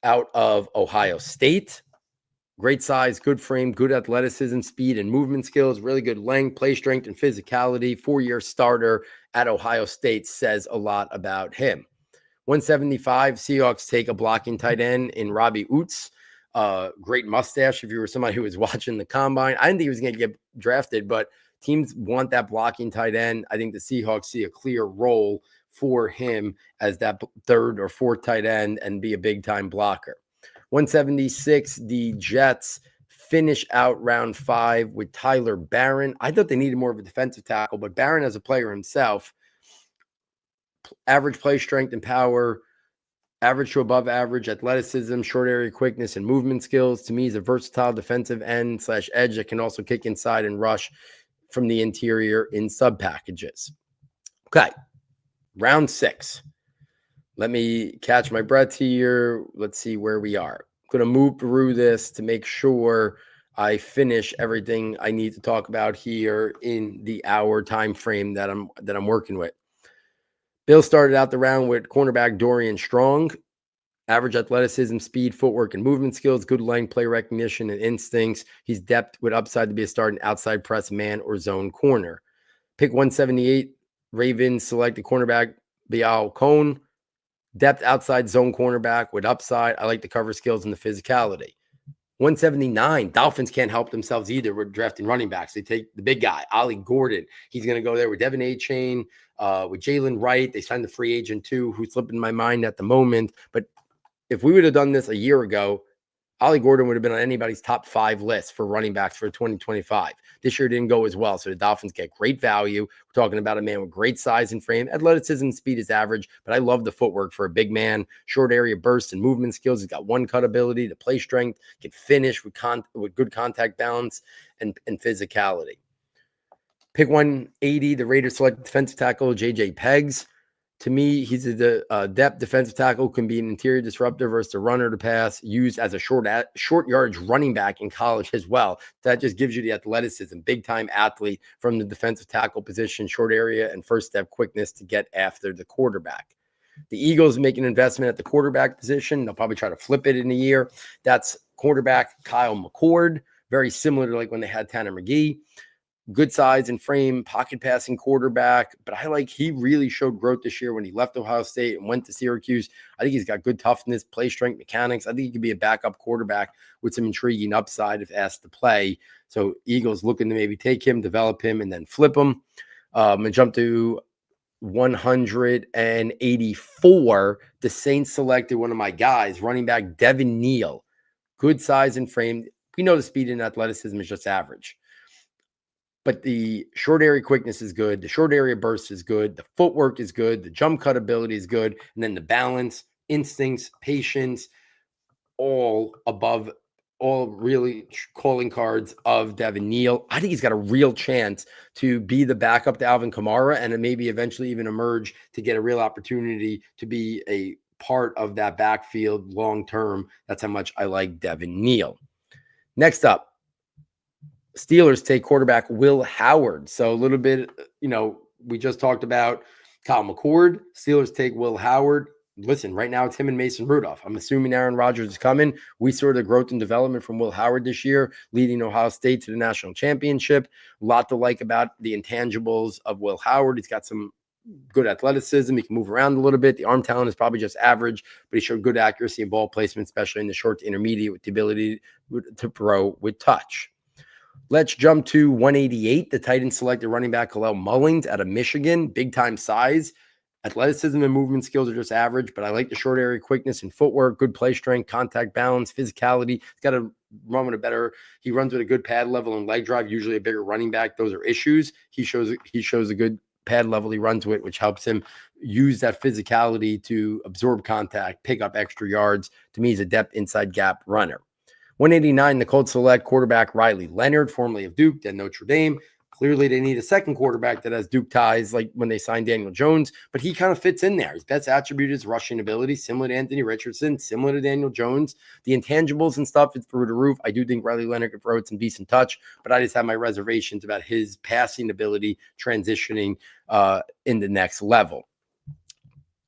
out of Ohio State. Great size, good frame, good athleticism, speed, and movement skills, really good length, play strength, and physicality. 4-year starter at Ohio State says a lot about him. 175, Seahawks take a blocking tight end in Robbie Oots. Great mustache if you were somebody who was watching the combine. I didn't think he was going to get drafted, but teams want that blocking tight end. I think the Seahawks see a clear role for him as that third or fourth tight end and be a big-time blocker. 176, the Jets finish out round 5 with Tyler Barron. I thought they needed more of a defensive tackle, but Barron as a player himself, average play strength and power, average to above average athleticism, short area quickness, and movement skills. To me, he's a versatile defensive end / edge that can also kick inside and rush from the interior in sub packages. Okay, round 6. Let me catch my breath here. Let's see where we are. I'm going to move through this to make sure I finish everything I need to talk about here in the hour time frame that I'm working with. Bill started out the round with cornerback Dorian Strong. Average athleticism, speed, footwork, and movement skills, good length, play recognition, and instincts. He's depth with upside to be a starting outside press man or zone corner. Pick 178, Ravens selected cornerback Bial Cohn. Depth outside zone cornerback with upside. I like the cover skills and the physicality. 179, Dolphins can't help themselves either. We're drafting running backs. They take the big guy, Ollie Gordon. He's going to go there with Devin A-Chain, with Jalen Wright. They signed the free agent too, who's slipping my mind at the moment. But if we would have done this a year ago, Ollie Gordon would have been on anybody's top 5 list for running backs for 2025. This year didn't go as well, so the Dolphins get great value. We're talking about a man with great size and frame. Athleticism and speed is average, but I love the footwork for a big man. Short area bursts and movement skills. He's got one-cut ability, the play strength, can finish with good contact balance and physicality. Pick 180, the Raiders select defensive tackle J.J. Peggs. To me, he's a depth defensive tackle, can be an interior disruptor versus a runner to pass, used as a short yardage running back in college as well. That just gives you the athleticism, big-time athlete from the defensive tackle position, short area, and first step quickness to get after the quarterback. The Eagles make an investment at the quarterback position. They'll probably try to flip it in a year. That's quarterback Kyle McCord, very similar to like when they had Tanner McGee. Good size and frame, pocket passing quarterback. But he really showed growth this year when he left Ohio State and went to Syracuse. I think he's got good toughness, play strength, mechanics. I think he could be a backup quarterback with some intriguing upside if asked to play. So Eagles looking to maybe take him, develop him, and then flip him. And jump to 184. The Saints selected one of my guys, running back Devin Neal. Good size and frame. We know the speed and athleticism is just average. But the short area quickness is good. The short area burst is good. The footwork is good. The jump cut ability is good. And then the balance, instincts, patience, all really calling cards of Devin Neal. I think he's got a real chance to be the backup to Alvin Kamara and maybe eventually even emerge to get a real opportunity to be a part of that backfield long-term. That's how much I like Devin Neal. Next up, Steelers take quarterback Will Howard. So a little bit, we just talked about Kyle McCord. Steelers take Will Howard. Listen, right now it's him and Mason Rudolph. I'm assuming Aaron Rodgers is coming. We saw the growth and development from Will Howard this year, leading Ohio State to the national championship. A lot to like about the intangibles of Will Howard. He's got some good athleticism. He can move around a little bit. The arm talent is probably just average, but he showed good accuracy and ball placement, especially in the short to intermediate, with the ability to throw with touch. Let's jump to 188. The Titans selected running back Khalil Mullins out of Michigan. Big-time size. Athleticism and movement skills are just average, but I like the short area quickness and footwork, good play strength, contact balance, physicality. He's got a run with a better, he runs with a good pad level and leg drive, usually a bigger running back. Those are issues. He shows a good pad level he runs with, which helps him use that physicality to absorb contact, pick up extra yards. To me, he's a depth inside gap runner. 189, the Colts select quarterback Riley Leonard, formerly of Duke, then Notre Dame. Clearly, they need a second quarterback that has Duke ties, like when they signed Daniel Jones, but he kind of fits in there. His best attribute is rushing ability, similar to Anthony Richardson, similar to Daniel Jones. The intangibles and stuff is through the roof. I do think Riley Leonard could throw it some decent touch, but I just have my reservations about his passing ability transitioning in the next level.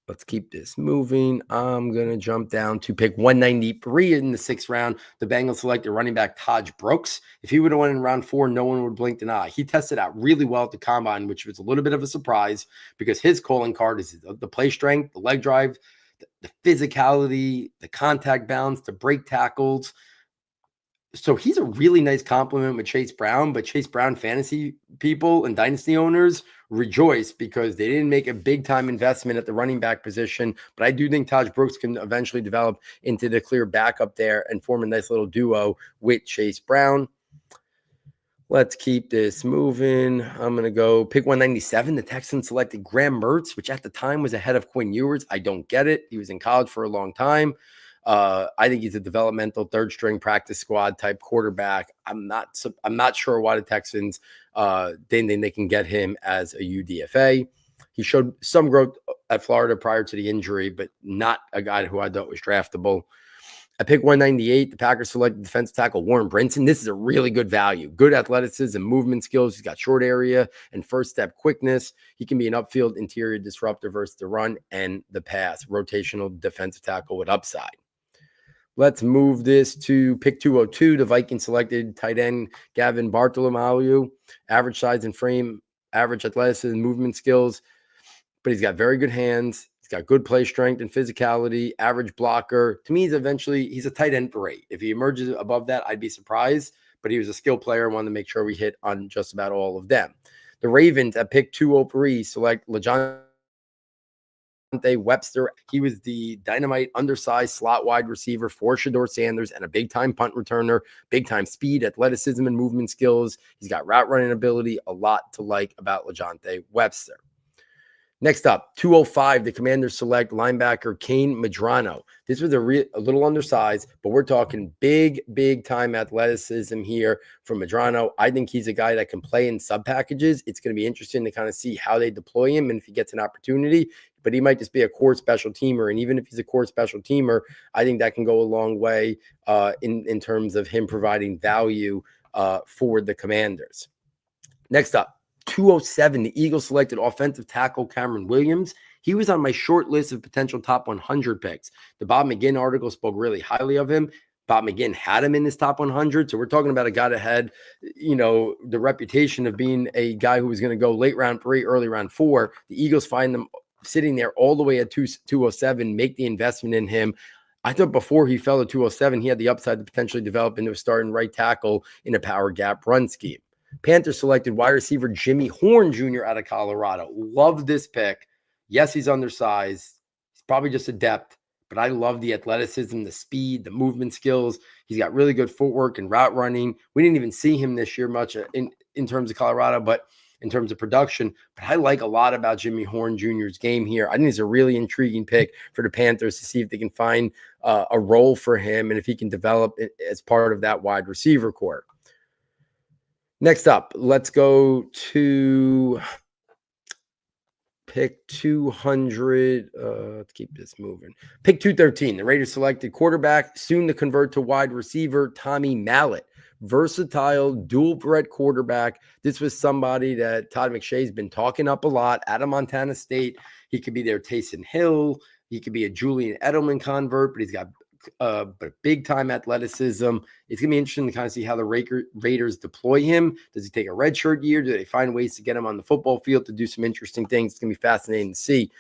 Let's keep this moving. I'm going to jump down to pick 193 in the 6th round. The Bengals selected running back Taj Brooks. If he would have won in round 4, no one would blink an eye. He tested out really well at the combine, which was a little bit of a surprise because his calling card is the play strength, the leg drive, the physicality, the contact balance, the break tackles. So he's a really nice compliment with Chase Brown, but Chase Brown fantasy people and dynasty owners rejoice because they didn't make a big time investment at the running back position. But I do think Taj Brooks can eventually develop into the clear backup there and form a nice little duo with Chase Brown. Let's keep this moving. I'm going to go pick 197. The Texans selected Graham Mertz, which at the time was ahead of Quinn Ewers. I don't get it. He was in college for a long time. I think he's a developmental third string practice squad type quarterback. I'm not sure why the Texans think they can get him as a UDFA. He showed some growth at Florida prior to the injury, but not a guy who I thought was draftable. I pick 198. The Packers selected defensive tackle Warren Brinson. This is a really good value. Good athleticism, movement skills. He's got short area and first step quickness. He can be an upfield interior disruptor versus the run and the pass. Rotational defensive tackle with upside. Let's move this to pick 202. The Vikings selected tight end Gavin Bartolomeu. Average size and frame, average athleticism, movement skills, but he's got very good hands. He's got good play strength and physicality, average blocker. To me, he's a tight end 3. If he emerges above that, I'd be surprised, but he was a skill player. I wanted to make sure we hit on just about all of them. The Ravens at pick 203 select LeJohn Webster. He was the dynamite undersized slot wide receiver for Shedeur Sanders and a big time punt returner, big time speed, athleticism, and movement skills. He's got route running ability, a lot to like about LeJohn Webster. Next up, 205, the Commanders select linebacker Kane Medrano. This was a little undersized, but we're talking big time athleticism here from Medrano. I think he's a guy that can play in sub packages. It's going to be interesting to kind of see how they deploy him and if he gets an opportunity, but he might just be a core special teamer. And even if he's a core special teamer, I think that can go a long way in terms of him providing value for the Commanders. Next up, 207, the Eagles selected offensive tackle Cameron Williams. He was on my short list of potential top 100 picks. The Bob McGinn article spoke really highly of him. Bob McGinn had him in his top 100. So we're talking about a guy that had, the reputation of being a guy who was going to go late round 3, early round 4. The Eagles find them sitting there all the way at 207, make the investment in him. I thought before he fell to 207, he had the upside to potentially develop into a starting right tackle in a power gap run scheme. Panthers selected wide receiver Jimmy Horn Jr. out of Colorado. Love this pick. Yes, he's undersized. He's probably just a depth, but I love the athleticism, the speed, the movement skills. He's got really good footwork and route running. We didn't even see him this year much in terms of Colorado, but in terms of production. But I like a lot about Jimmy Horn Jr.'s game here. I think it's a really intriguing pick for the Panthers to see if they can find a role for him and if he can develop as part of that wide receiver core. Next up, let's go to pick 200. Let's keep this moving. Pick 213. The Raiders selected quarterback, soon to convert to wide receiver, Tommy Mallett. Versatile, dual threat quarterback. This was somebody that Todd McShay's been talking up a lot out of Montana State. He could be their Taysom Hill. He could be a Julian Edelman convert, but he's got big time athleticism. It's going to be interesting to kind of see how the Raiders deploy him. Does he take a redshirt year? Do they find ways to get him on the football field to do some interesting things? It's going to be fascinating to see.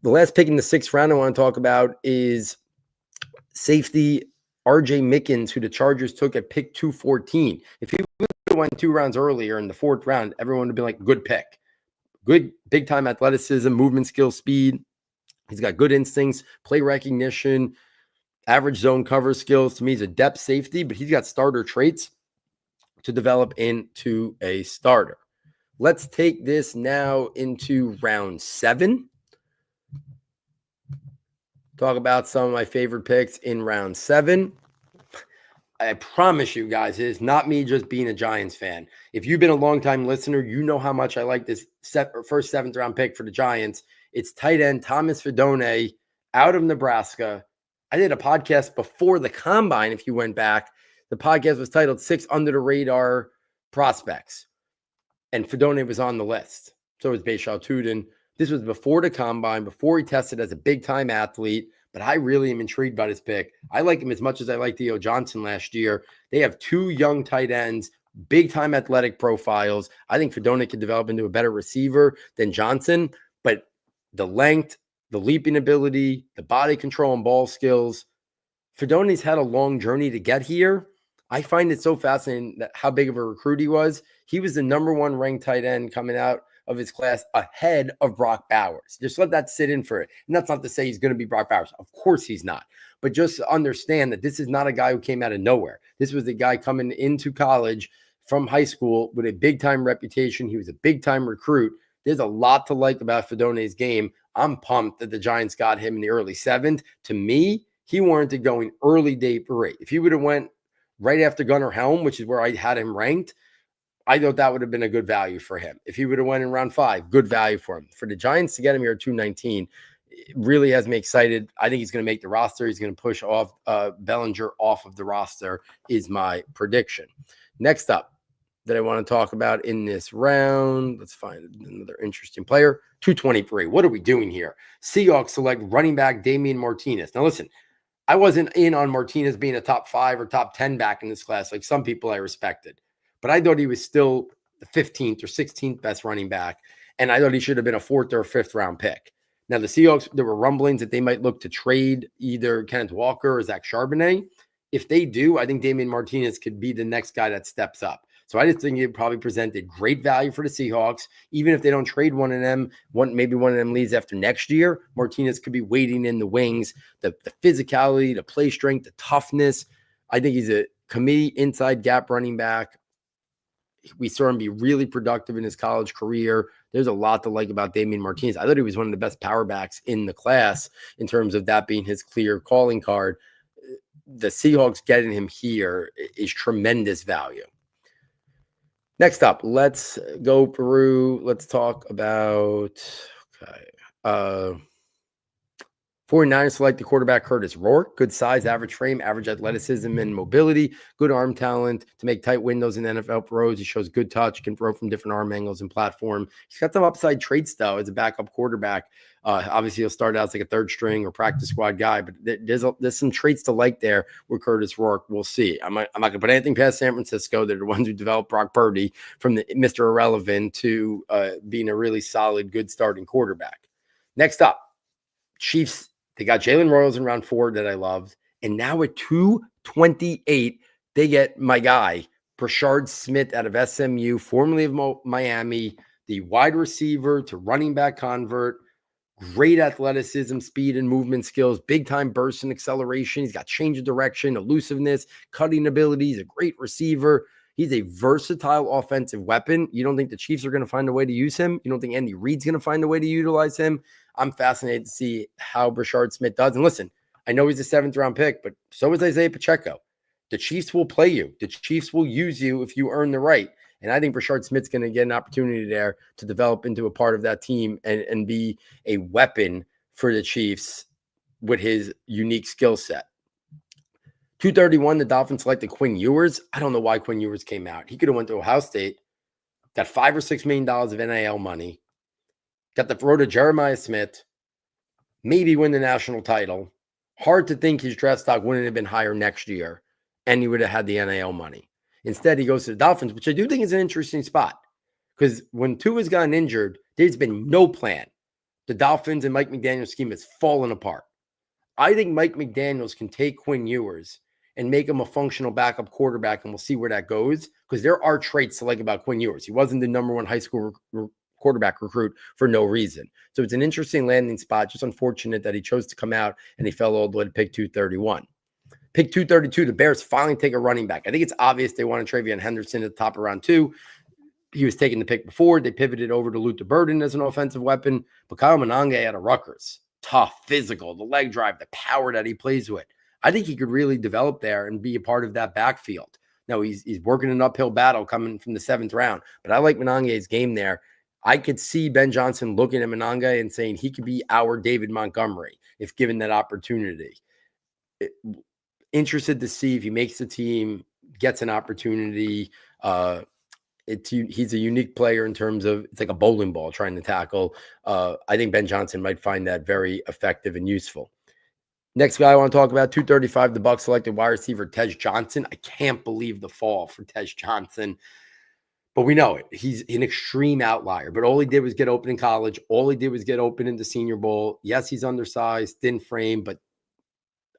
The last pick in the 6th round I want to talk about is safety RJ Mickens, who the Chargers took at pick 214. If he went 2 rounds earlier in the 4th round, everyone would be like, good pick. Good big time athleticism, movement skill, speed. He's got good instincts, play recognition, Average zone cover skills. To me, he's a depth safety, but he's got starter traits to develop into a starter. Let's take this now into round 7. Talk about some of my favorite picks in round 7. I promise you guys, it is not me just being a Giants fan. If you've been a longtime listener, you know how much I like this first 7th round pick for the Giants. It's tight end Thomas Fidone out of Nebraska. I did a podcast before the combine. If you went back, the podcast was titled 6 Under the Radar Prospects. And Fidone was on the list. So was Bashal Tudin. This was before the combine, before he tested as a big-time athlete. But I really am intrigued by this pick. I like him as much as I liked Theo Johnson last year. They have 2 young tight ends, big-time athletic profiles. I think Fidone could develop into a better receiver than Johnson. But the length, the leaping ability, the body control and ball skills, Fidone's had a long journey to get here. I find it so fascinating that how big of a recruit he was. He was the number 1 ranked tight end coming out of his class ahead of Brock Bowers. Just let that sit in for it. And that's not to say he's going to be Brock Bowers. Of course he's not. But just understand that this is not a guy who came out of nowhere. This was a guy coming into college from high school with a big-time reputation. He was a big-time recruit. There's a lot to like about Fidone's game. I'm pumped that the Giants got him in the early 7th. To me, he warranted going early day parade. If he would have went right after Gunnar Helm, which is where I had him ranked, I thought that would have been a good value for him. If he would have went in round 5, good value for him. For the Giants to get him here at 219, it really has me excited. I think he's going to make the roster. He's going to push off Bellinger off of the roster is my prediction. Next up that I want to talk about in this round, let's find another interesting player. 223. What are we doing here? Seahawks select running back Damian Martinez. Now listen, I wasn't in on Martinez being a top 5 or top 10 back in this class like some people I respected. But I thought he was still the 15th or 16th best running back, and I thought he should have been a 4th or 5th round pick. Now, the Seahawks, there were rumblings that they might look to trade either Kenneth Walker or Zach Charbonnet. If they do, I think Damian Martinez could be the next guy that steps up. So I just think it probably presented great value for the Seahawks. Even if they don't trade one of them, maybe one of them leaves after next year, Martinez could be waiting in the wings. The physicality, the play strength, the toughness. I think he's a committee inside gap running back. We saw him be really productive in his college career. There's a lot to like about Damian Martinez. I thought he was one of the best power backs in the class in terms of that being his clear calling card. The Seahawks getting him here is tremendous value. Next up, let's go through. Let's talk about 49ers select the quarterback Curtis Rourke. Good size, average frame, average athleticism and mobility, good arm talent to make tight windows in NFL throws. He shows good touch, can throw from different arm angles and platform. He's got some upside traits, though, as a backup quarterback. Obviously, he'll start out as like a 3rd string or practice squad guy, but there's some traits to like there with Curtis Rourke. We'll see. I'm not going to put anything past San Francisco. They're the ones who developed Brock Purdy from the Mr. Irrelevant to being a really solid, good starting quarterback. Next up, Chiefs. They got Jalen Royals in round 4 that I loved. And now at 228, they get my guy, Perdichizzi Smith out of SMU, formerly of Miami, the wide receiver to running back convert. Great athleticism, speed, and movement skills. Big-time burst and acceleration. He's got change of direction, elusiveness, cutting ability. He's a great receiver. He's a versatile offensive weapon. You don't think the Chiefs are going to find a way to use him? You don't think Andy Reid's going to find a way to utilize him? I'm fascinated to see how Perdichizzi Smith does. And listen, I know he's a 7th round pick, but so is Isaiah Pacheco. The Chiefs will play you. The Chiefs will use you if you earn the right. And I think Perdichizzi Smith's going to get an opportunity there to develop into a part of that team and be a weapon for the Chiefs with his unique skill set. 231, the Dolphins selected Quinn Ewers. I don't know why Quinn Ewers came out. He could have went to Ohio State, got $5 or $6 million of NIL money, got the throw to Jeremiah Smith, maybe win the national title. Hard to think his draft stock wouldn't have been higher next year, and he would have had the NIL money. Instead, he goes to the Dolphins, which I do think is an interesting spot. Because when Tua's gotten injured, there's been no plan. The Dolphins and Mike McDaniel's scheme has fallen apart. I think Mike McDaniels can take Quinn Ewers and make him a functional backup quarterback, and we'll see where that goes. Because there are traits to like about Quinn Ewers. He wasn't the number 1 high school quarterback recruit for no reason. So it's an interesting landing spot. Just unfortunate that he chose to come out and he fell all the way to pick 231. Pick 232, the Bears finally take a running back. I think it's obvious they wanted Travion Henderson at the top of round 2. He was taking the pick before. They pivoted over to Luther Burden as an offensive weapon. But Kyle Monange out of Rutgers, tough, physical, the leg drive, the power that he plays with. I think he could really develop there and be a part of that backfield. Now, he's working an uphill battle coming from the 7th round, but I like Monange's game there. I could see Ben Johnson looking at Monange and saying he could be our David Montgomery if given that opportunity. Interested to see if he makes the team, gets an opportunity. He's a unique player in terms of it's like a bowling ball trying to tackle. I think Ben Johnson might find that very effective and useful. Next guy I want to talk about, 235, the Bucs selected wide receiver Tej Johnson. I can't believe the fall for Tej Johnson, but we know it. He's an extreme outlier, but all he did was get open in college. All he did was get open in the Senior Bowl. Yes, he's undersized, thin frame, but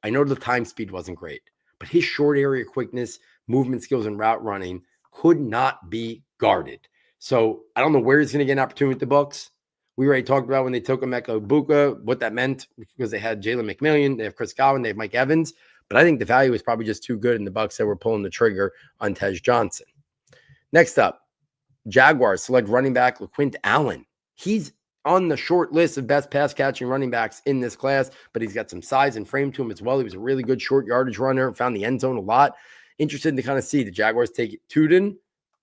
I know the time speed wasn't great. But his short area quickness, movement skills, and route running could not be guarded. So I don't know where he's going to get an opportunity with the Bucs. We already talked about when they took Emeka Egbuka, what that meant because they had Jalen McMillian, they have Chris Godwin, they have Mike Evans. But I think the value is probably just too good in the Bucs that were pulling the trigger on Tej Johnson. Next up, Jaguars select running back LaQuint Allen. He's on the short list of best pass catching running backs in this class, but he's got some size and frame to him as well. He was a really good short yardage runner, found the end zone a lot. Interested to kind of see the Jaguars take Tudor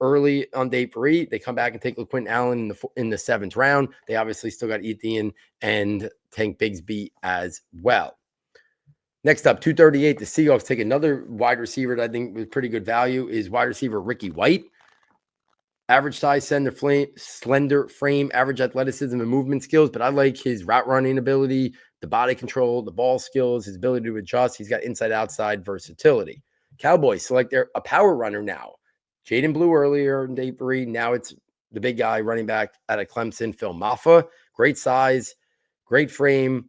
early on day 3. They come back and take LaQuint Allen in the 7th round. They obviously still got Etienne and Tank Bigsby as well. Next up, 238, the Seahawks take another wide receiver that I think was pretty good value is wide receiver Ricky White. Average size, slender frame, average athleticism and movement skills, but I like his route running ability, the body control, the ball skills, his ability to adjust. He's got inside-outside versatility. Cowboys select a power runner now. Jaden Blue earlier in day 3. Now it's the big guy running back out of Clemson, Phil Maffa. Great size, great frame,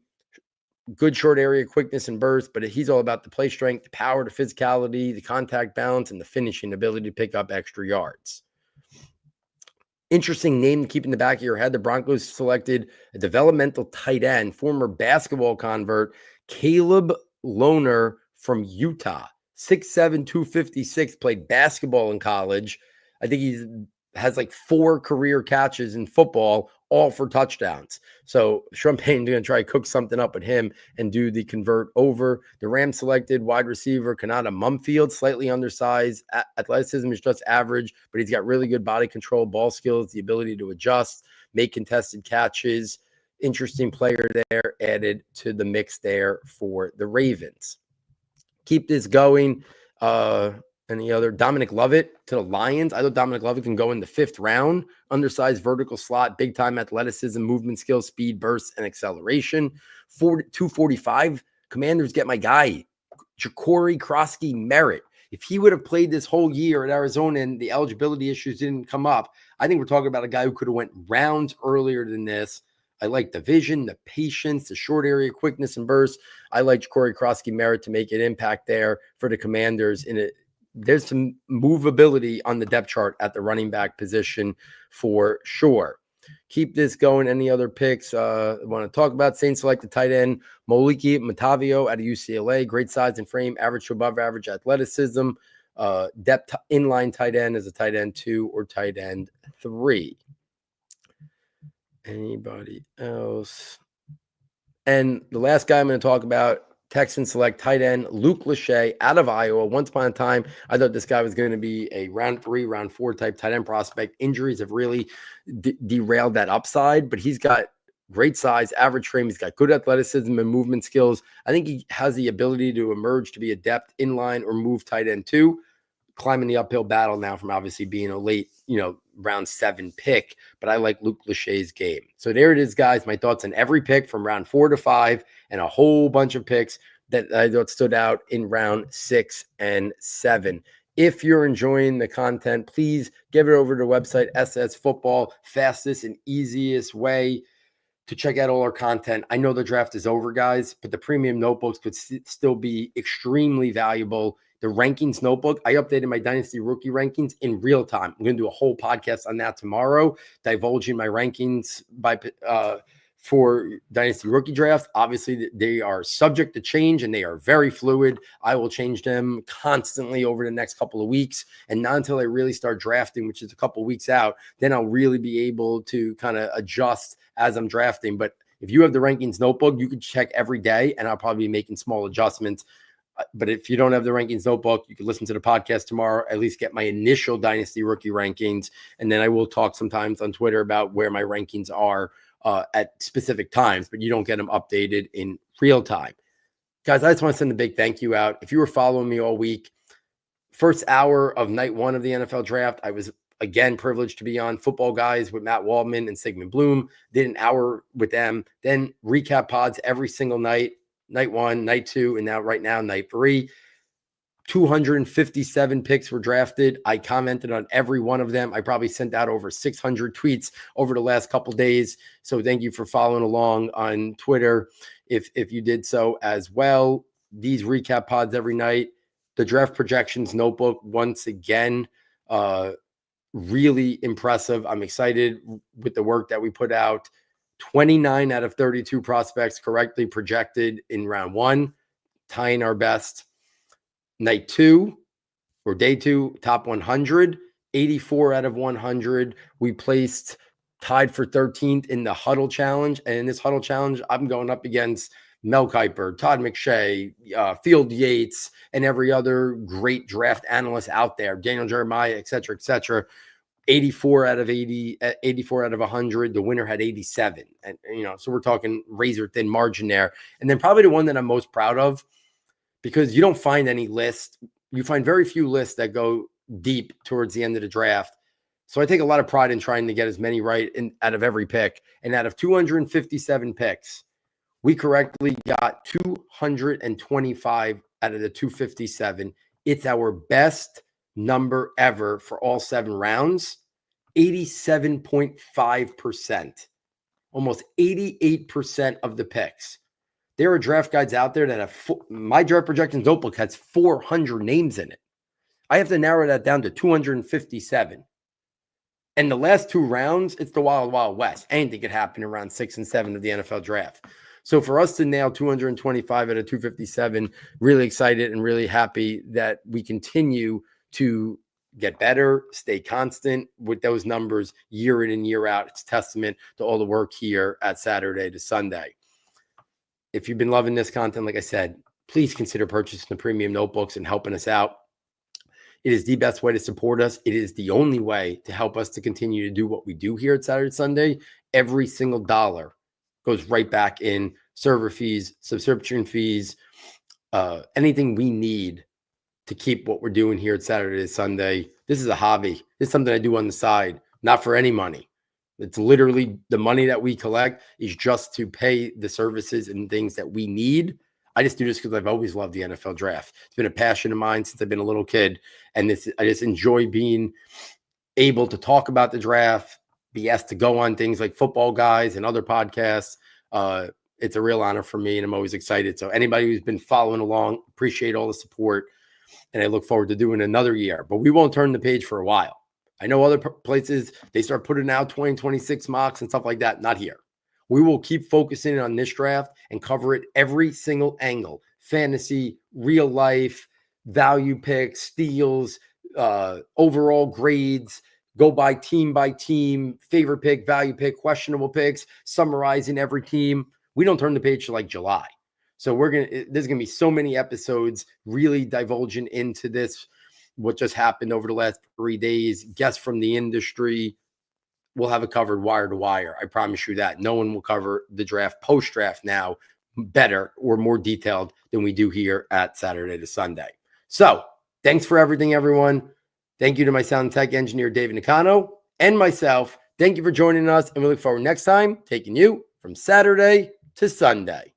good short area quickness and burst, but he's all about the play strength, the power, the physicality, the contact balance, and the finishing ability to pick up extra yards. Interesting name to keep in the back of your head. The Broncos selected a developmental tight end, former basketball convert, Caleb Lohner from Utah. 6'7", 256, played basketball in college. I think he has like 4 career catches in football, all for touchdowns. So Sean Payton's going to try to cook something up with him and do the convert over. The Rams selected wide receiver Kanata Mumfield, slightly undersized. Athleticism is just average, but he's got really good body control, ball skills, the ability to adjust, make contested catches. Interesting player there added to the mix there for the Ravens. Keep this going. Any other? Dominic Lovett to the Lions. I thought Dominic Lovett can go in the 5th round. Undersized vertical slot, big time athleticism, movement skills, speed, burst, and acceleration. 245. Commanders get my guy, Ja'Cory Krosky Merritt. If he would have played this whole year at Arizona and the eligibility issues didn't come up, I think we're talking about a guy who could have went rounds earlier than this. I like the vision, the patience, the short area quickness and burst. I like Ja'Cory Krosky Merritt to make an impact there for the Commanders. There's some movability on the depth chart at the running back position for sure. Keep this going. Any other picks I want to talk about? Saints select the tight end Moliki Matavio out of UCLA. Great size and frame, average to above average athleticism. Depth inline tight end as a tight end 2 or tight end 3. Anybody else? And the last guy I'm going to talk about, Texans select tight end Luke Lachey out of Iowa. Once upon a time, I thought this guy was going to be a round 3, round 4 type tight end prospect. Injuries have really derailed that upside, but he's got great size, average frame. He's got good athleticism and movement skills. I think he has the ability to emerge to be a depth inline or move tight end 2. Climbing the uphill battle now from obviously being a late, round 7 pick, but I like Luke Lachey's game. So there it is, guys. My thoughts on every pick from round 4 to 5 and a whole bunch of picks that I thought stood out in round 6 and 7. If you're enjoying the content, please give it over to the website, SS Football, fastest and easiest way to check out all our content. I know the draft is over, guys, but the premium notebooks could still be extremely valuable. The rankings notebook, I updated my Dynasty rookie rankings in real time. I'm going to do a whole podcast on that tomorrow, divulging my rankings by for Dynasty Rookie Drafts. Obviously, they are subject to change and they are very fluid. I will change them constantly over the next couple of weeks. And not until I really start drafting, which is a couple of weeks out, then I'll really be able to kind of adjust as I'm drafting. But if you have the rankings notebook, you can check every day and I'll probably be making small adjustments. But if you don't have the rankings notebook, you can listen to the podcast tomorrow, at least get my initial Dynasty rookie rankings. And then I will talk sometimes on Twitter about where my rankings are at specific times, but you don't get them updated in real time. Guys, I just want to send a big thank you out. If you were following me all week, first hour of night one of the NFL draft, I was again privileged to be on Football Guys with Matt Waldman and Sigmund Bloom. Did an hour with them, then recap pods every single night. Night one, night two, and now right now, night three. 257 picks were drafted. I commented on every one of them. I probably sent out over 600 tweets over the last couple days. So thank you for following along on Twitter if you did so as well. These recap pods every night. The draft projections notebook, once again, really impressive. I'm excited with the work that we put out. 29 out of 32 prospects correctly projected in round one, tying our best. Night two or day two, top 100, 84 out of 100. We placed tied for 13th in the Huddle Challenge. And in this Huddle Challenge, I'm going up against Mel Kiper, Todd McShay, Field Yates, and every other great draft analyst out there, Daniel Jeremiah, et cetera, et cetera. 84 out of 80, 84 out of 100. The winner had 87. And, so we're talking razor thin margin there. And then probably the one that I'm most proud of, because you don't find any list. You find very few lists that go deep towards the end of the draft. So I take a lot of pride in trying to get as many right out of every pick. And out of 257 picks, we correctly got 225 out of the 257. It's our best number ever for all 7 rounds, 87.5%, almost 88% of the picks. There are draft guides out there that have my draft projections notebook has 400 names in it. I have to narrow that down to 257. And the last 2 rounds, it's the wild, wild west. Anything could happen in round 6 and 7 of the NFL draft. So for us to nail 225 out of 257, really excited and really happy that we continue to get better, stay constant with those numbers year in and year out. It's testament to all the work here at Saturday to Sunday. If you've been loving this content, like I said, please consider purchasing the premium notebooks and helping us out. It is the best way to support us. It is the only way to help us to continue to do what we do here at Saturday Sunday. Every single dollar goes right back in server fees, subscription fees, anything we need to keep what we're doing here at Saturday to Sunday. This is a hobby. It's something I do on the side, not for any money. It's literally the money that we collect is just to pay the services and things that we need. I just do this because I've always loved the NFL draft. It's been a passion of mine since I've been a little kid. And I just enjoy being able to talk about the draft, be asked to go on things like Football Guys and other podcasts. It's a real honor for me, and I'm always excited. So anybody who's been following along, appreciate all the support. And I look forward to doing another year. But we won't turn the page for a while. I know other places, they start putting out 2026 mocks and stuff like that. Not here. We will keep focusing on this draft and cover it every single angle. Fantasy, real life, value picks, steals, overall grades, go by team, favorite pick, value pick, questionable picks, summarizing every team. We don't turn the page to like July. So there's going to be so many episodes really divulging into this, what just happened over the last 3 days, guests from the industry. We'll have it covered wire to wire. I promise you that. No one will cover the draft post-draft now better or more detailed than we do here at Saturday to Sunday. So thanks for everything, everyone. Thank you to my sound tech engineer, David Nakano, and myself. Thank you for joining us, and we look forward next time taking you from Saturday to Sunday.